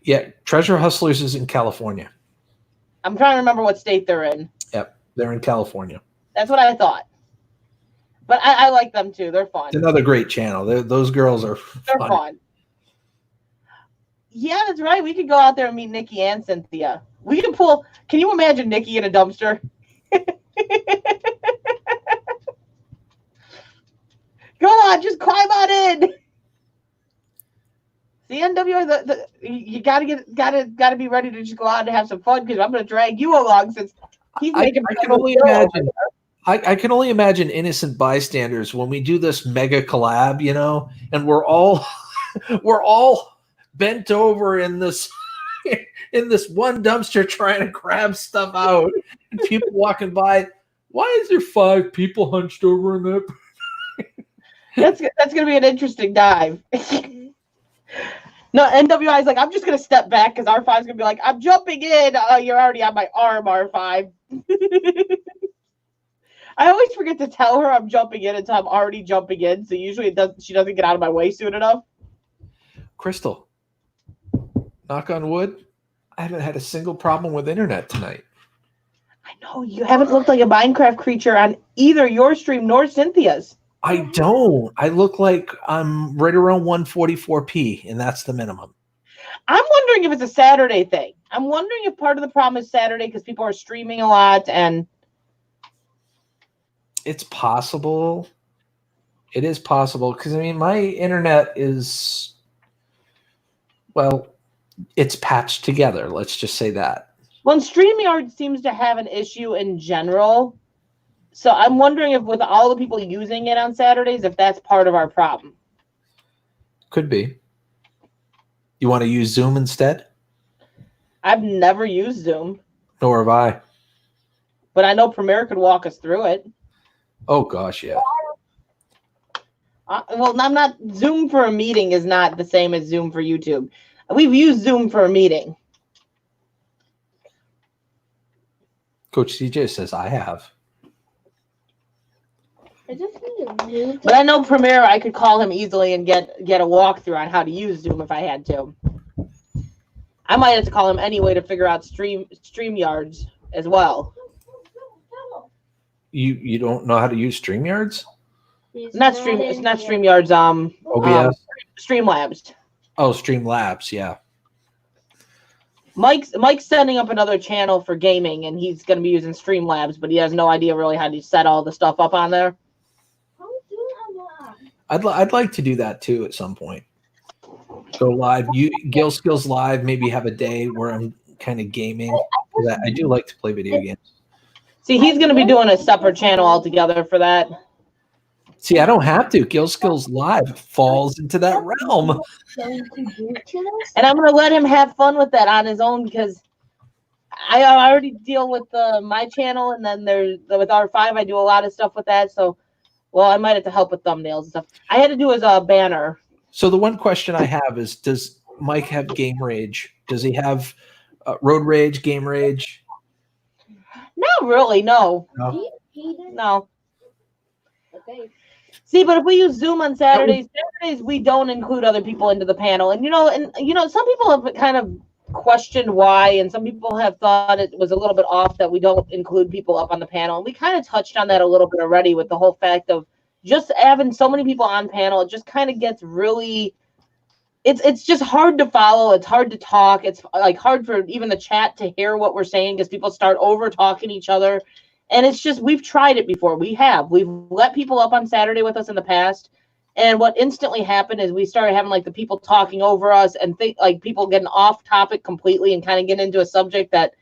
Yeah, Treasure Hustlers is in California. I'm trying to remember what state they're in. Yep, they're in California. That's what I thought. But I like them too. They're fun. It's another great channel. Those girls are They're fun. Yeah, that's right. We could go out there and meet Nikki and Cynthia. We can pull. Can you imagine Nikki in a dumpster? Go on, just climb on in. The NWA, you gotta be ready to just go out and have some fun, because I'm gonna drag you along since he's making. I can only imagine. I can only imagine innocent bystanders when we do this mega collab, and we're all bent over in this one dumpster trying to grab stuff out, and people walking by. Why is there 5 people hunched over in that? That's gonna be an interesting dive. No, NWI is like, I'm just gonna step back because R5's gonna be like, I'm jumping in. You're already on my arm, R5. I always forget to tell her I'm jumping in until I'm already jumping in. So usually she doesn't get out of my way soon enough. Crystal, knock on wood, I haven't had a single problem with internet tonight. I know, you haven't looked like a Minecraft creature on either your stream nor Cynthia's. I don't. I look like I'm right around 144p, and that's the minimum. I'm wondering if it's a Saturday thing. I'm wondering if part of the problem is Saturday because people are streaming a lot, and it's possible. It is possible because, I mean, my internet is, well, it's patched together. Let's just say that. Well, StreamYard seems to have an issue in general. So I'm wondering if with all the people using it on Saturdays, if that's part of our problem. Could be. You want to use Zoom instead? I've never used Zoom. Nor have I. But I know Premiere could walk us through it. Oh, gosh, yeah. Well, I'm not. Zoom for a meeting is not the same as Zoom for YouTube. We've used Zoom for a meeting. Coach CJ says I have. But I know Premiere, I could call him easily and get a walkthrough on how to use Zoom if I had to. I might have to call him anyway to figure out StreamYards as well. You don't know how to use StreamYards? It's not StreamYards. OBS. Streamlabs. Oh, Streamlabs. Yeah. Mike's setting up another channel for gaming, and he's going to be using Streamlabs, but he has no idea really how to set all the stuff up on there. I'd like to do that too at some point. Go live. Gil Skills Live. Maybe have a day where I'm kind of gaming. I do like to play video games. See, he's going to be doing a separate channel altogether for that. See, I don't have to. Gil Skills Live falls into that realm. And I'm going to let him have fun with that on his own because I already deal with my channel, and then with R5, I do a lot of stuff with that. So, well, I might have to help with thumbnails and stuff. I had to do his banner. So the one question I have is, does Mike have game rage? Does he have road rage, game rage? Not really, no. No. Okay. See, but if we use Zoom on Saturdays, we don't include other people into the panel. And some people have kind of questioned why, and some people have thought it was a little bit off that we don't include people up on the panel. And we kind of touched on that a little bit already with the whole fact of just having so many people on panel. It just kind of gets really, it's just hard to follow. It's hard to talk. It's like hard for even the chat to hear what we're saying because people start over talking each other. And it's just, we've tried it before. We've let people up on Saturday with us in the past. And what instantly happened is we started having like the people talking over us and like people getting off topic completely and kind of getting into a subject that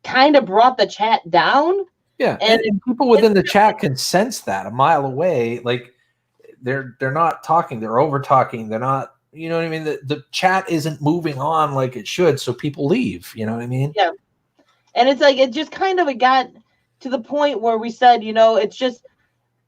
kind of brought the chat down. Yeah. And people within the chat can sense that a mile away. Like they're not talking, they're over talking. They're not, you know what I mean? The chat isn't moving on like it should. So people leave, you know what I mean? Yeah. And it's like, it just kind of got to the point where we said, it's just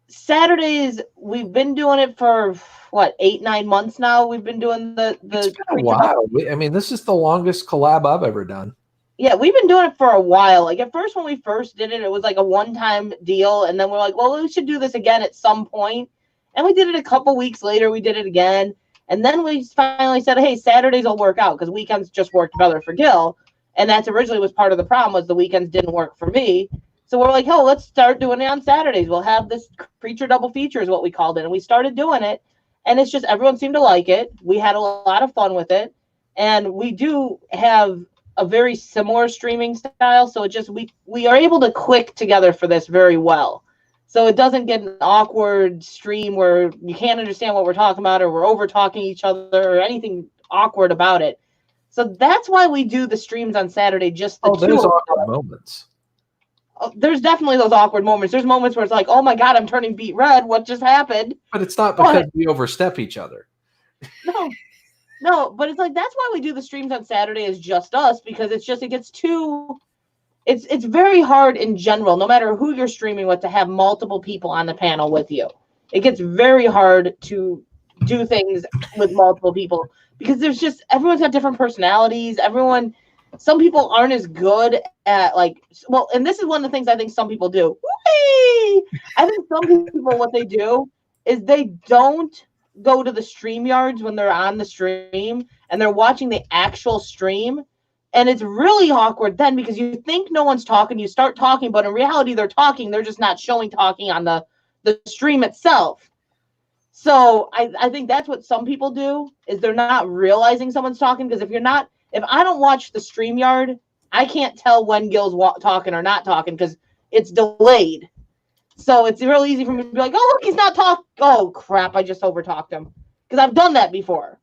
Saturdays. We've been doing it for what, 8-9 months now. We've been doing the. It's been a while. I mean, this is the longest collab I've ever done. Yeah, we've been doing it for a while. Like at first, when we first did it, it was like a one-time deal, and then we're like, well, we should do this again at some point. And we did it a couple weeks later. We did it again, and then we finally said, hey, Saturdays will work out because weekends just worked better for Gil, and that's originally was part of the problem was the weekends didn't work for me. So we're like, oh, let's start doing it on Saturdays. We'll have this creature double feature is what we called it. And we started doing it. And it's just everyone seemed to like it. We had a lot of fun with it. And we do have a very similar streaming style. So it just we are able to click together for this very well. So it doesn't get an awkward stream where you can't understand what we're talking about or we're over talking each other or anything awkward about it. So that's why we do the streams on Saturday. Just the there's awkward moments. There's definitely those awkward moments. There's moments where it's like, oh my God, I'm turning beet red. What just happened? But it's not because we overstep each other. No, but it's like, that's why we do the streams on Saturday as just us, because it's very hard in general, no matter who you're streaming with, to have multiple people on the panel with you. It gets very hard to do things with multiple people because everyone's got different personalities. Some people aren't as good at and this is one of the things I think some people do. Whee! I think some people, what they do is they don't go to the StreamYards when they're on the stream and they're watching the actual stream. And it's really awkward then because you think no one's talking, you start talking, but in reality they're talking. They're just not showing talking on the stream itself. So I think that's what some people do is they're not realizing someone's talking because if I don't watch the StreamYard, I can't tell when Gil's talking or not talking because it's delayed. So it's really easy for me to be like, oh, look, he's not talking. Oh, crap, I just over-talked him. Because I've done that before.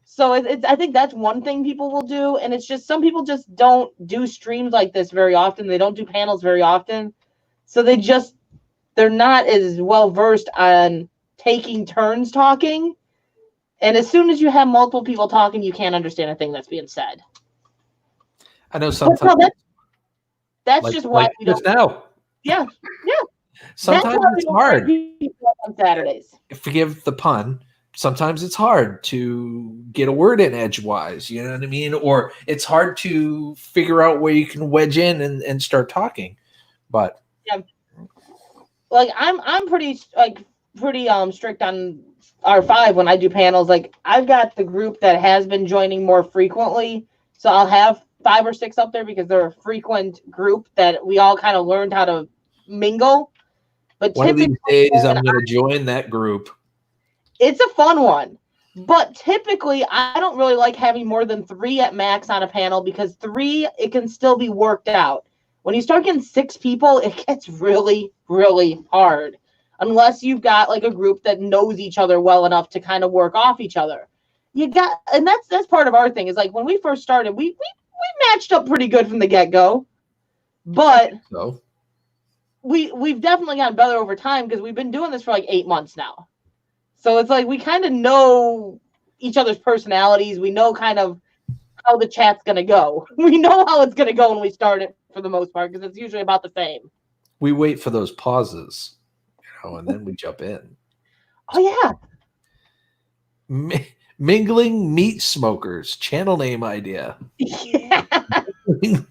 So I think that's one thing people will do. And it's just some people just don't do streams like this very often. They don't do panels very often. So they're not as well-versed on taking turns talking. And as soon as you have multiple people talking, you can't understand a thing that's being said. I know sometimes. That's just why we don't. Now. Yeah. Sometimes it's hard. On Saturdays. Forgive the pun. Sometimes it's hard to get a word in edgewise. You know what I mean? Or it's hard to figure out where you can wedge in and start talking. But yeah, I'm pretty pretty strict on R5 when I do panels. Like I've got the group that has been joining more frequently, so I'll have 5 or 6 up there because they're a frequent group that we all kind of learned how to mingle. But one of these days, I'm going to join that group. It's a fun one. But typically, I don't really like having more than 3 at max on a panel because 3, it can still be worked out. When you start getting 6 people, it gets really, really hard. Unless you've got like a group that knows each other well enough to kind of work off each other. And that's part of our thing is like when we first started, we matched up pretty good from the get-go. But so we've definitely gotten better over time because we've been doing this for like 8 months now. So it's like we kind of know each other's personalities. We know kind of how the chat's going to go. We know how it's going to go when we start it for the most part because it's usually about the same. We wait for those pauses, and then we jump in. Oh, yeah. Mingling Meat Smokers. Channel name idea. Yeah.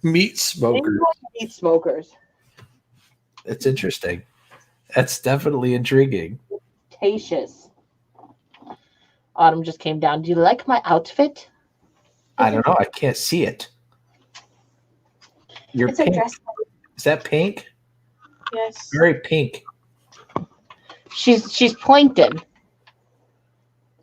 Meat Smokers. Mingling Meat Smokers. It's interesting. That's definitely intriguing. Tacious. Autumn just came down. Do you like my outfit? I don't know. I can't see it. You're It's a pink. dress. Is that pink? Yes. Very pink. She's Plankton.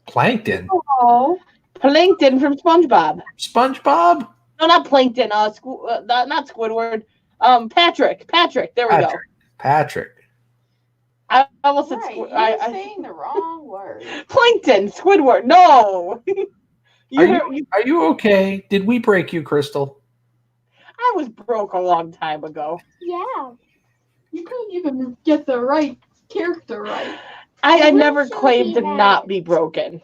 Plankton? Oh. Plankton from SpongeBob. SpongeBob? No, not Plankton. Not Squidward. Patrick. There we go. Patrick. I almost said Right, you're saying the wrong word. Plankton, Squidward. No. Are you okay? Did we break you, Crystal? I was broke a long time ago. Yeah. You couldn't even get the right character right. I never claimed to not be broken.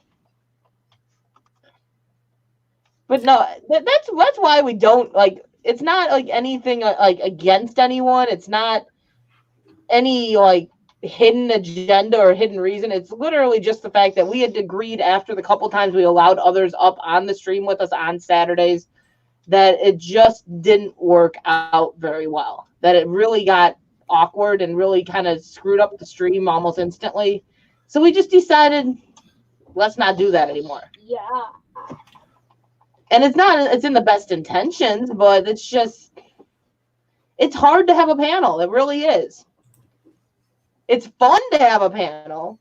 But no, that's why we don't like. It's not like anything like against anyone. It's not any like hidden agenda or hidden reason. It's literally just the fact that we had agreed after the couple times we allowed others up on the stream with us on Saturdays that it just didn't work out very well. That it really got awkward and really kind of screwed up the stream almost instantly. So we just decided let's not do that anymore. Yeah. And it's in the best intentions, but it's hard to have a panel. It really is. It's fun to have a panel.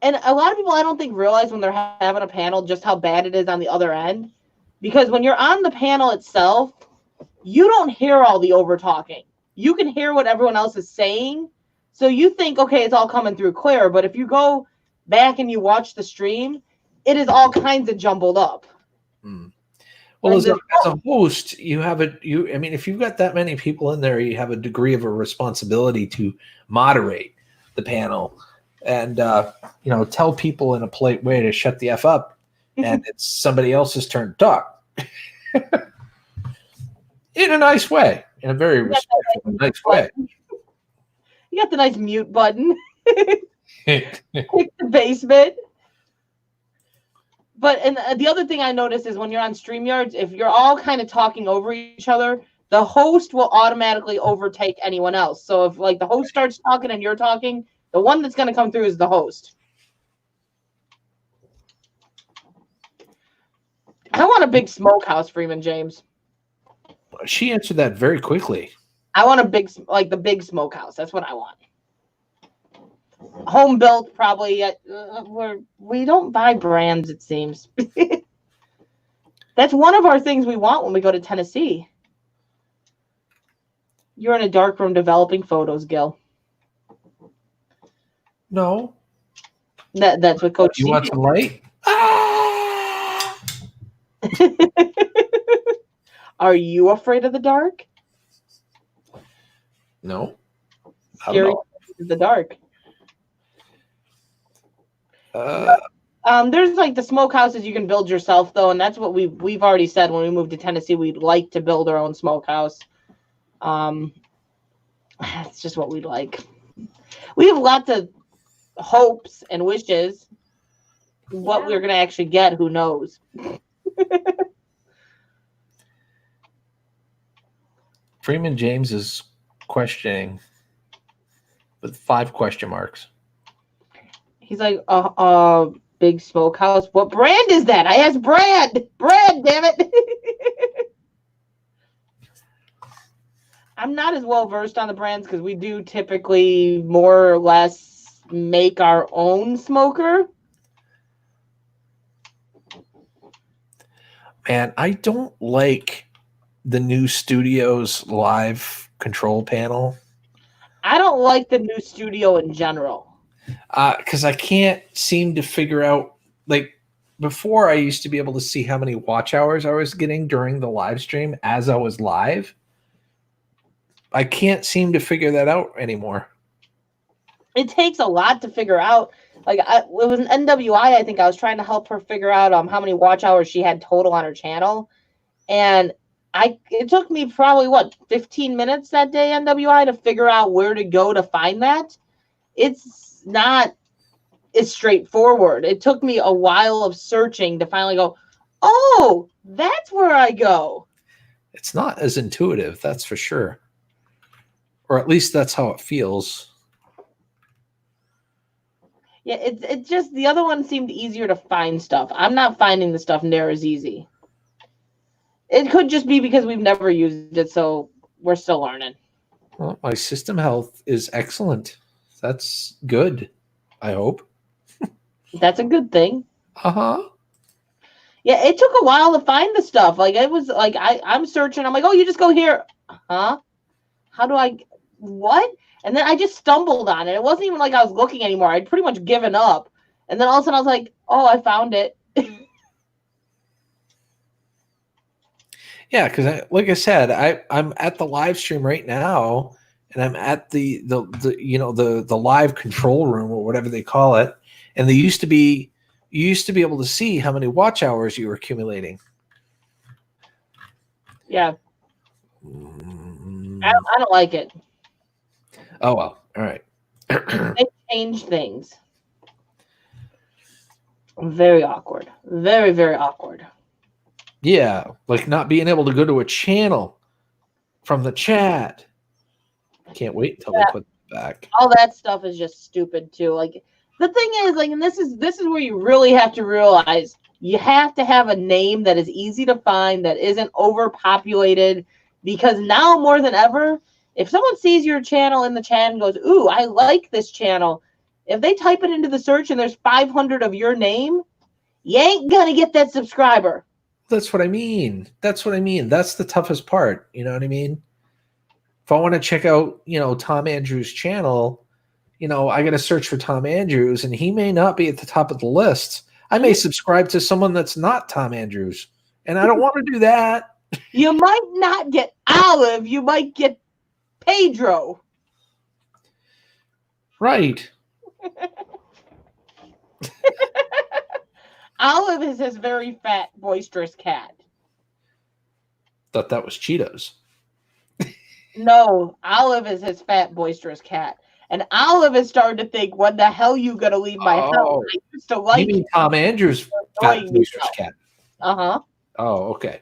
And a lot of people, I don't think, realize when they're having a panel just how bad it is on the other end. Because when you're on the panel itself, you don't hear all the over talking. You can hear what everyone else is saying. So you think, okay, it's all coming through clear. But if you go back and you watch the stream, it is all kinds of jumbled up. Well, as a host, if you've got that many people in there, you have a degree of a responsibility to moderate the panel and, tell people in a polite way to shut the F up. And it's somebody else's turn to talk in a nice way, in a very respectful, nice way. You got the nice mute button. Pick the basement. But the other thing I noticed is when you're on StreamYards, if you're all kind of talking over each other, the host will automatically overtake anyone else. So if like the host starts talking and you're talking, the one that's going to come through is the host. I want a big smokehouse, Freeman James. She answered that very quickly. I want the big smokehouse. That's what I want. Home built, probably. We don't buy brands, it seems. That's one of our things we want when we go to Tennessee. You're in a dark room developing photos, Gil. No. That's what Coach. You want some light? Are you afraid of the dark? No. Scary in the dark. There's like the smokehouses you can build yourself though, and that's what we've already said when we moved to Tennessee. We'd like to build our own smokehouse. It's just what we'd like. We have lots of hopes and wishes. What we're gonna actually get, who knows? Freeman James is questioning with 5 question marks. He's like, Big Smokehouse. What brand is that? I asked Brad. Brad, damn it. I'm not as well versed on the brands because we do typically more or less make our own smoker. Man, I don't like the new studio's live control panel. I don't like the new studio in general. Because I can't seem to figure out, like, before I used to be able to see how many watch hours I was getting during the live stream as I was live. I can't seem to figure that out anymore. It takes a lot to figure out. Like, it was an NWI, I think I was trying to help her figure out how many watch hours she had total on her channel. And it took me probably, 15 minutes that day, NWI, to figure out where to go to find that. It's not as straightforward. It took me a while of searching to finally go, oh, that's where I go. It's not as intuitive, that's for sure. Or at least that's how it feels. Yeah, it's just the other one seemed easier to find stuff. I'm not finding the stuff near as easy. It could just be because we've never used it, so we're still learning. Well, my system health is excellent. That's good, I hope. That's a good thing. Uh-huh. Yeah, it took a while to find the stuff. Like, it was like, I'm searching. I'm like, oh, you just go here. Huh? How do I, what? And then I just stumbled on it. It wasn't even like I was looking anymore. I'd pretty much given up. And then all of a sudden I was like, oh, I found it. Yeah, because like I said, I'm at the live stream right now, and I'm at the live control room or whatever they call it, and you used to be able to see how many watch hours you were accumulating. Yeah, I don't like it. Oh well, all right. They changed things. Very awkward. Very, very awkward. Yeah, like not being able to go to a channel from the chat. Can't wait until they put it back. All that stuff is just stupid too. Like, the thing is, like, and this is where you really have to realize you have to have a name that is easy to find, that isn't overpopulated, because now more than ever, if someone sees your channel in the chat and goes, ooh, I like this channel, if they type it into the search and there's 500 of your name, you ain't gonna get that subscriber. That's what I mean. That's the toughest part. You know what I mean? If I want to check out, Tom Andrews' channel, I got to search for Tom Andrews, and he may not be at the top of the list. I may subscribe to someone that's not Tom Andrews, and I don't want to do that. You might not get Olive. You might get Pedro. Right. Olive is his very fat, boisterous cat. Thought that was Cheetos. No, Olive is his fat, boisterous cat. And Olive is starting to think, when the hell you going to leave my house? I used to like you mean Tom Andrews' fat, boisterous cat? Uh-huh. Oh, okay.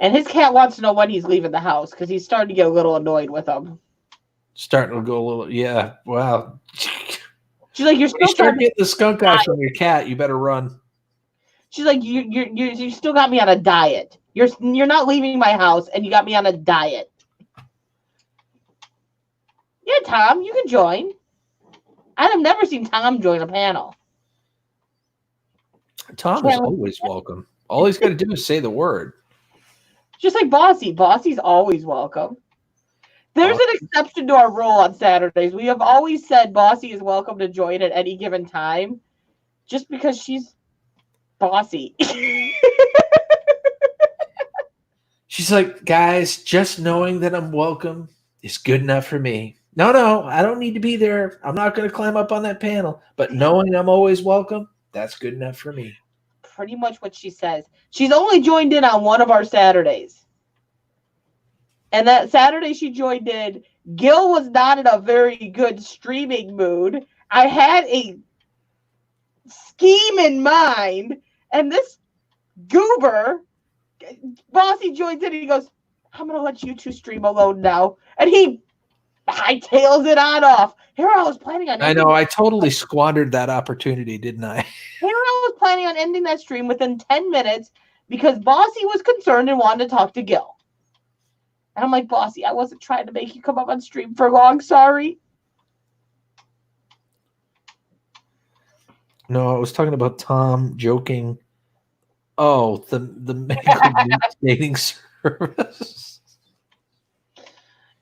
And his cat wants to know when he's leaving the house because he's starting to get a little annoyed with him. Starting to go a little, yeah, wow. She's like, you're still start getting the skunk eye from your cat, you better run. She's like, you still got me on a diet. You're not leaving my house, and you got me on a diet. Yeah, Tom, you can join. I've never seen Tom join a panel. Tom is always welcome. All he's got to do is say the word. Just like Bossy. Bossy's always welcome. There's an exception to our rule on Saturdays. We have always said Bossy is welcome to join at any given time, just because she's bossy. She's like, guys, just knowing that I'm welcome is good enough for me. No, I don't need to be there. I'm not going to climb up on that panel. But knowing I'm always welcome, that's good enough for me. Pretty much what she says. She's only joined in on one of our Saturdays. And that Saturday she joined in, Gil was not in a very good streaming mood. I had a scheme in mind, and this goober, Bossy joins in and he goes, I'm going to let you two stream alone now. And he hightails it on off. Here I was planning on. I know. I totally squandered that opportunity, didn't I? Here I was planning on ending that stream within 10 minutes because Bossy was concerned and wanted to talk to Gil. And I'm like, Bossy, I wasn't trying to make you come up on stream for long. Sorry. No, I was talking about Tom joking. Oh, the dating service.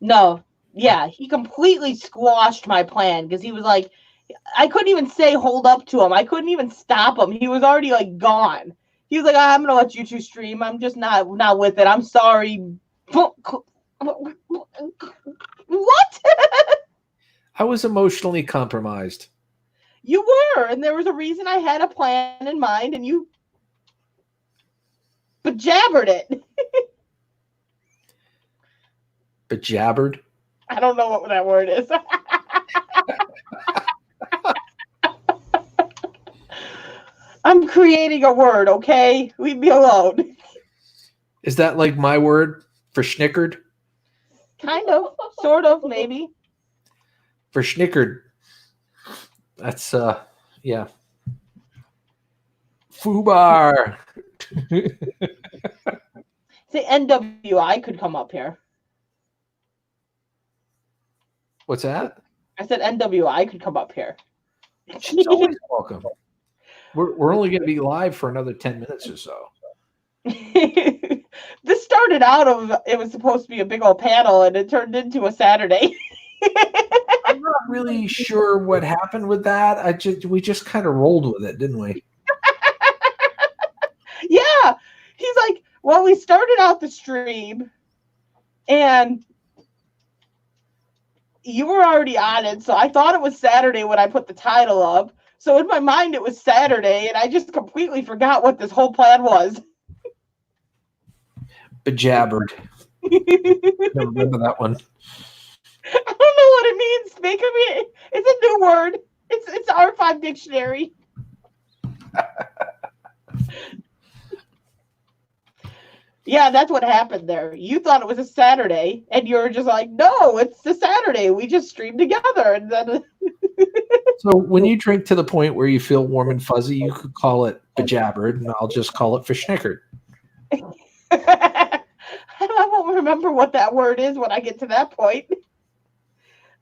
No. Yeah, he completely squashed my plan because he was like, I couldn't even say hold up to him. I couldn't even stop him. He was already like gone. He was like, I'm gonna let you two stream. I'm just not with it. I'm sorry. What? I was emotionally compromised. You were, and there was a reason I had a plan in mind, and you bejabbered it. Bejabbered? I don't know what that word is. I'm creating a word, okay? Leave me alone. Is that like my word for schnickered? Kind of, sort of, maybe. For schnickered. That's, yeah. Fubar. Say NWI could come up here. What's that? I said NWI could come up here. She's always welcome. We're only going to be live for another 10 minutes or so. This started out it was supposed to be a big old panel, and it turned into a Saturday. I'm not really sure what happened with that. We just kind of rolled with it, didn't we? Yeah. He's like, well, we started out the stream, and you were already on it, so I thought it was Saturday when I put the title up. So in my mind, it was Saturday, and I just completely forgot what this whole plan was. Bejabbered. I don't remember that one. I don't know what it means. It's a new word. It's R5 dictionary. Yeah, that's what happened there. You thought it was a Saturday, and you were just like, no, it's a Saturday. We just streamed together. And then So when you drink to the point where you feel warm and fuzzy, you could call it bejabbered, and I'll just call it verschnickered. I won't remember what that word is when I get to that point.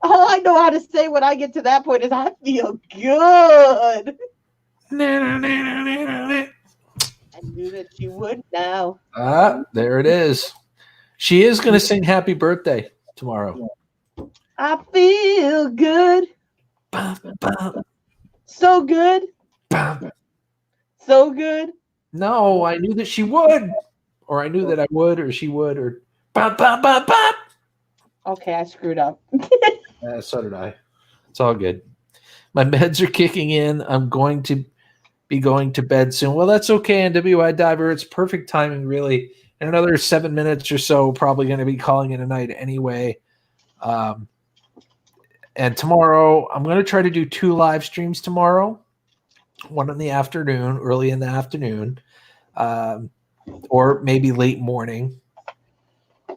All I know how to say when I get to that point is I feel good. I knew that you would now. There it is. She is going to sing happy birthday tomorrow. I feel good. So good. So good. No, I knew that she would. Or I knew that I would, or she would, or Okay, I screwed up. So did I. It's all good. My meds are kicking in. I'm going to be going to bed soon. Well, that's okay, NWI Diver. It's perfect timing, really. In another 7 minutes or so, probably going to be calling it a night anyway. And tomorrow, I'm going to try to do 2 live streams tomorrow. One in the afternoon, early in the afternoon, or maybe late morning.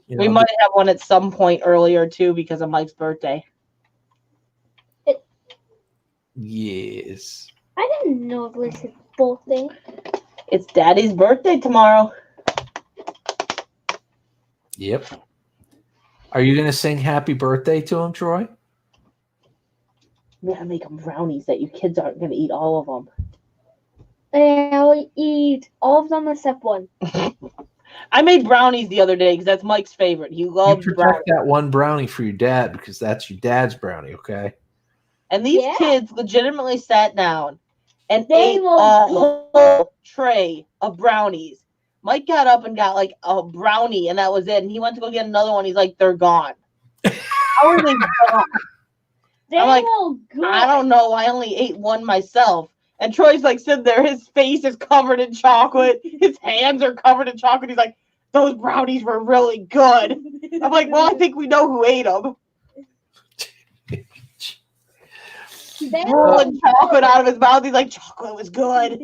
We might have one at some point earlier, too, because of Mike's birthday. Yes. I didn't know it was his birthday. It's Daddy's birthday tomorrow. Yep. Are you going to sing happy birthday to him, Troy? We gotta make them brownies that you kids aren't gonna eat all of them. I'll eat all of them except one. I made brownies the other day because that's Mike's favorite. He loves you brownies. protect that one brownie for your dad because that's your dad's brownie, okay? And these kids legitimately sat down and They ate will- a whole tray of brownies. Mike got up and got like a brownie, and that was it. And he went to go get another one. He's like, they're gone. How are they gone? They I'm like, will good. I don't know. I only ate one myself. And Troy's like sitting there. His face is covered in chocolate. His hands are covered in chocolate. He's like, those brownies were really good. I'm like, well, I think we know who ate them. They Rolling chocolate out of his mouth. He's like, chocolate was good.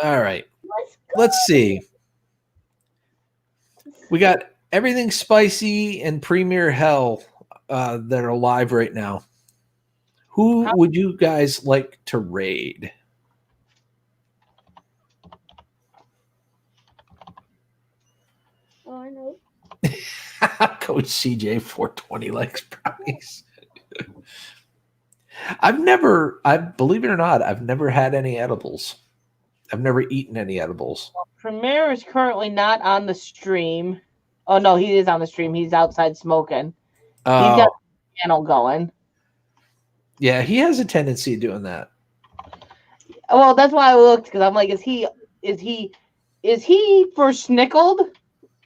All right. Let's see. We got everything spicy and Premier Hell that are live right now. Who would you guys like to raid? Oh, I know. Coach CJ 420 likes brownies. I believe it or not, I've never had any edibles. I've never eaten any edibles. Premier is currently not on the stream. Oh no, he is on the stream. He's outside smoking. He's got the channel going. Yeah, he has a tendency of doing that. Well, that's why I looked, because I'm like, is he for snickled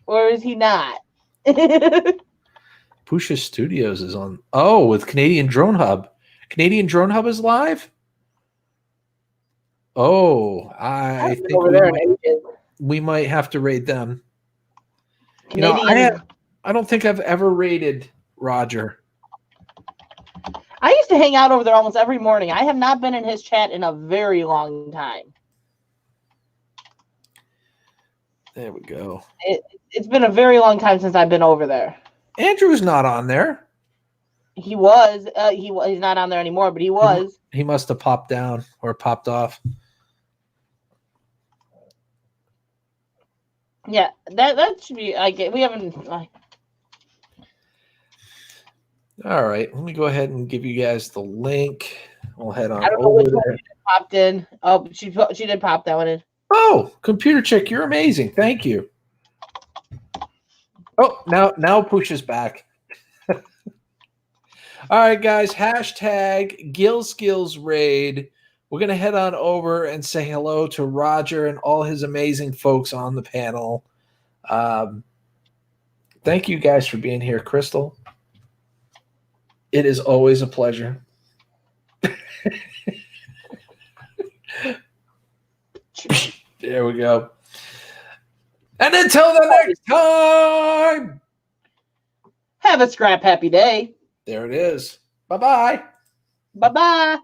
or is he not? Pusha Studios is on. Oh, with Canadian Drone Hub. Canadian Drone Hub is live? Oh, I think we might have to raid them. Canadian. I don't think I've ever raided Roger. I used to hang out over there almost every morning. I have not been in his chat in a very long time. There we go. It's been a very long time since I've been over there. Andrew's not on there. He was. He's not on there anymore, but he was. He must have popped down or popped off. Yeah, that should be. We haven't. All right, let me go ahead and give you guys the link. We'll head on I don't know over which there. one popped in. Oh, she did pop that one in. Oh, Computer Chick, you're amazing. Thank you. Oh, now push us back. All right, guys. Hashtag Skills Raid. We're going to head on over and say hello to Roger and all his amazing folks on the panel. Thank you guys for being here, Crystal. It is always a pleasure. There we go. And until the next time, have a scrap happy day. there it is. Bye-bye. Bye-bye.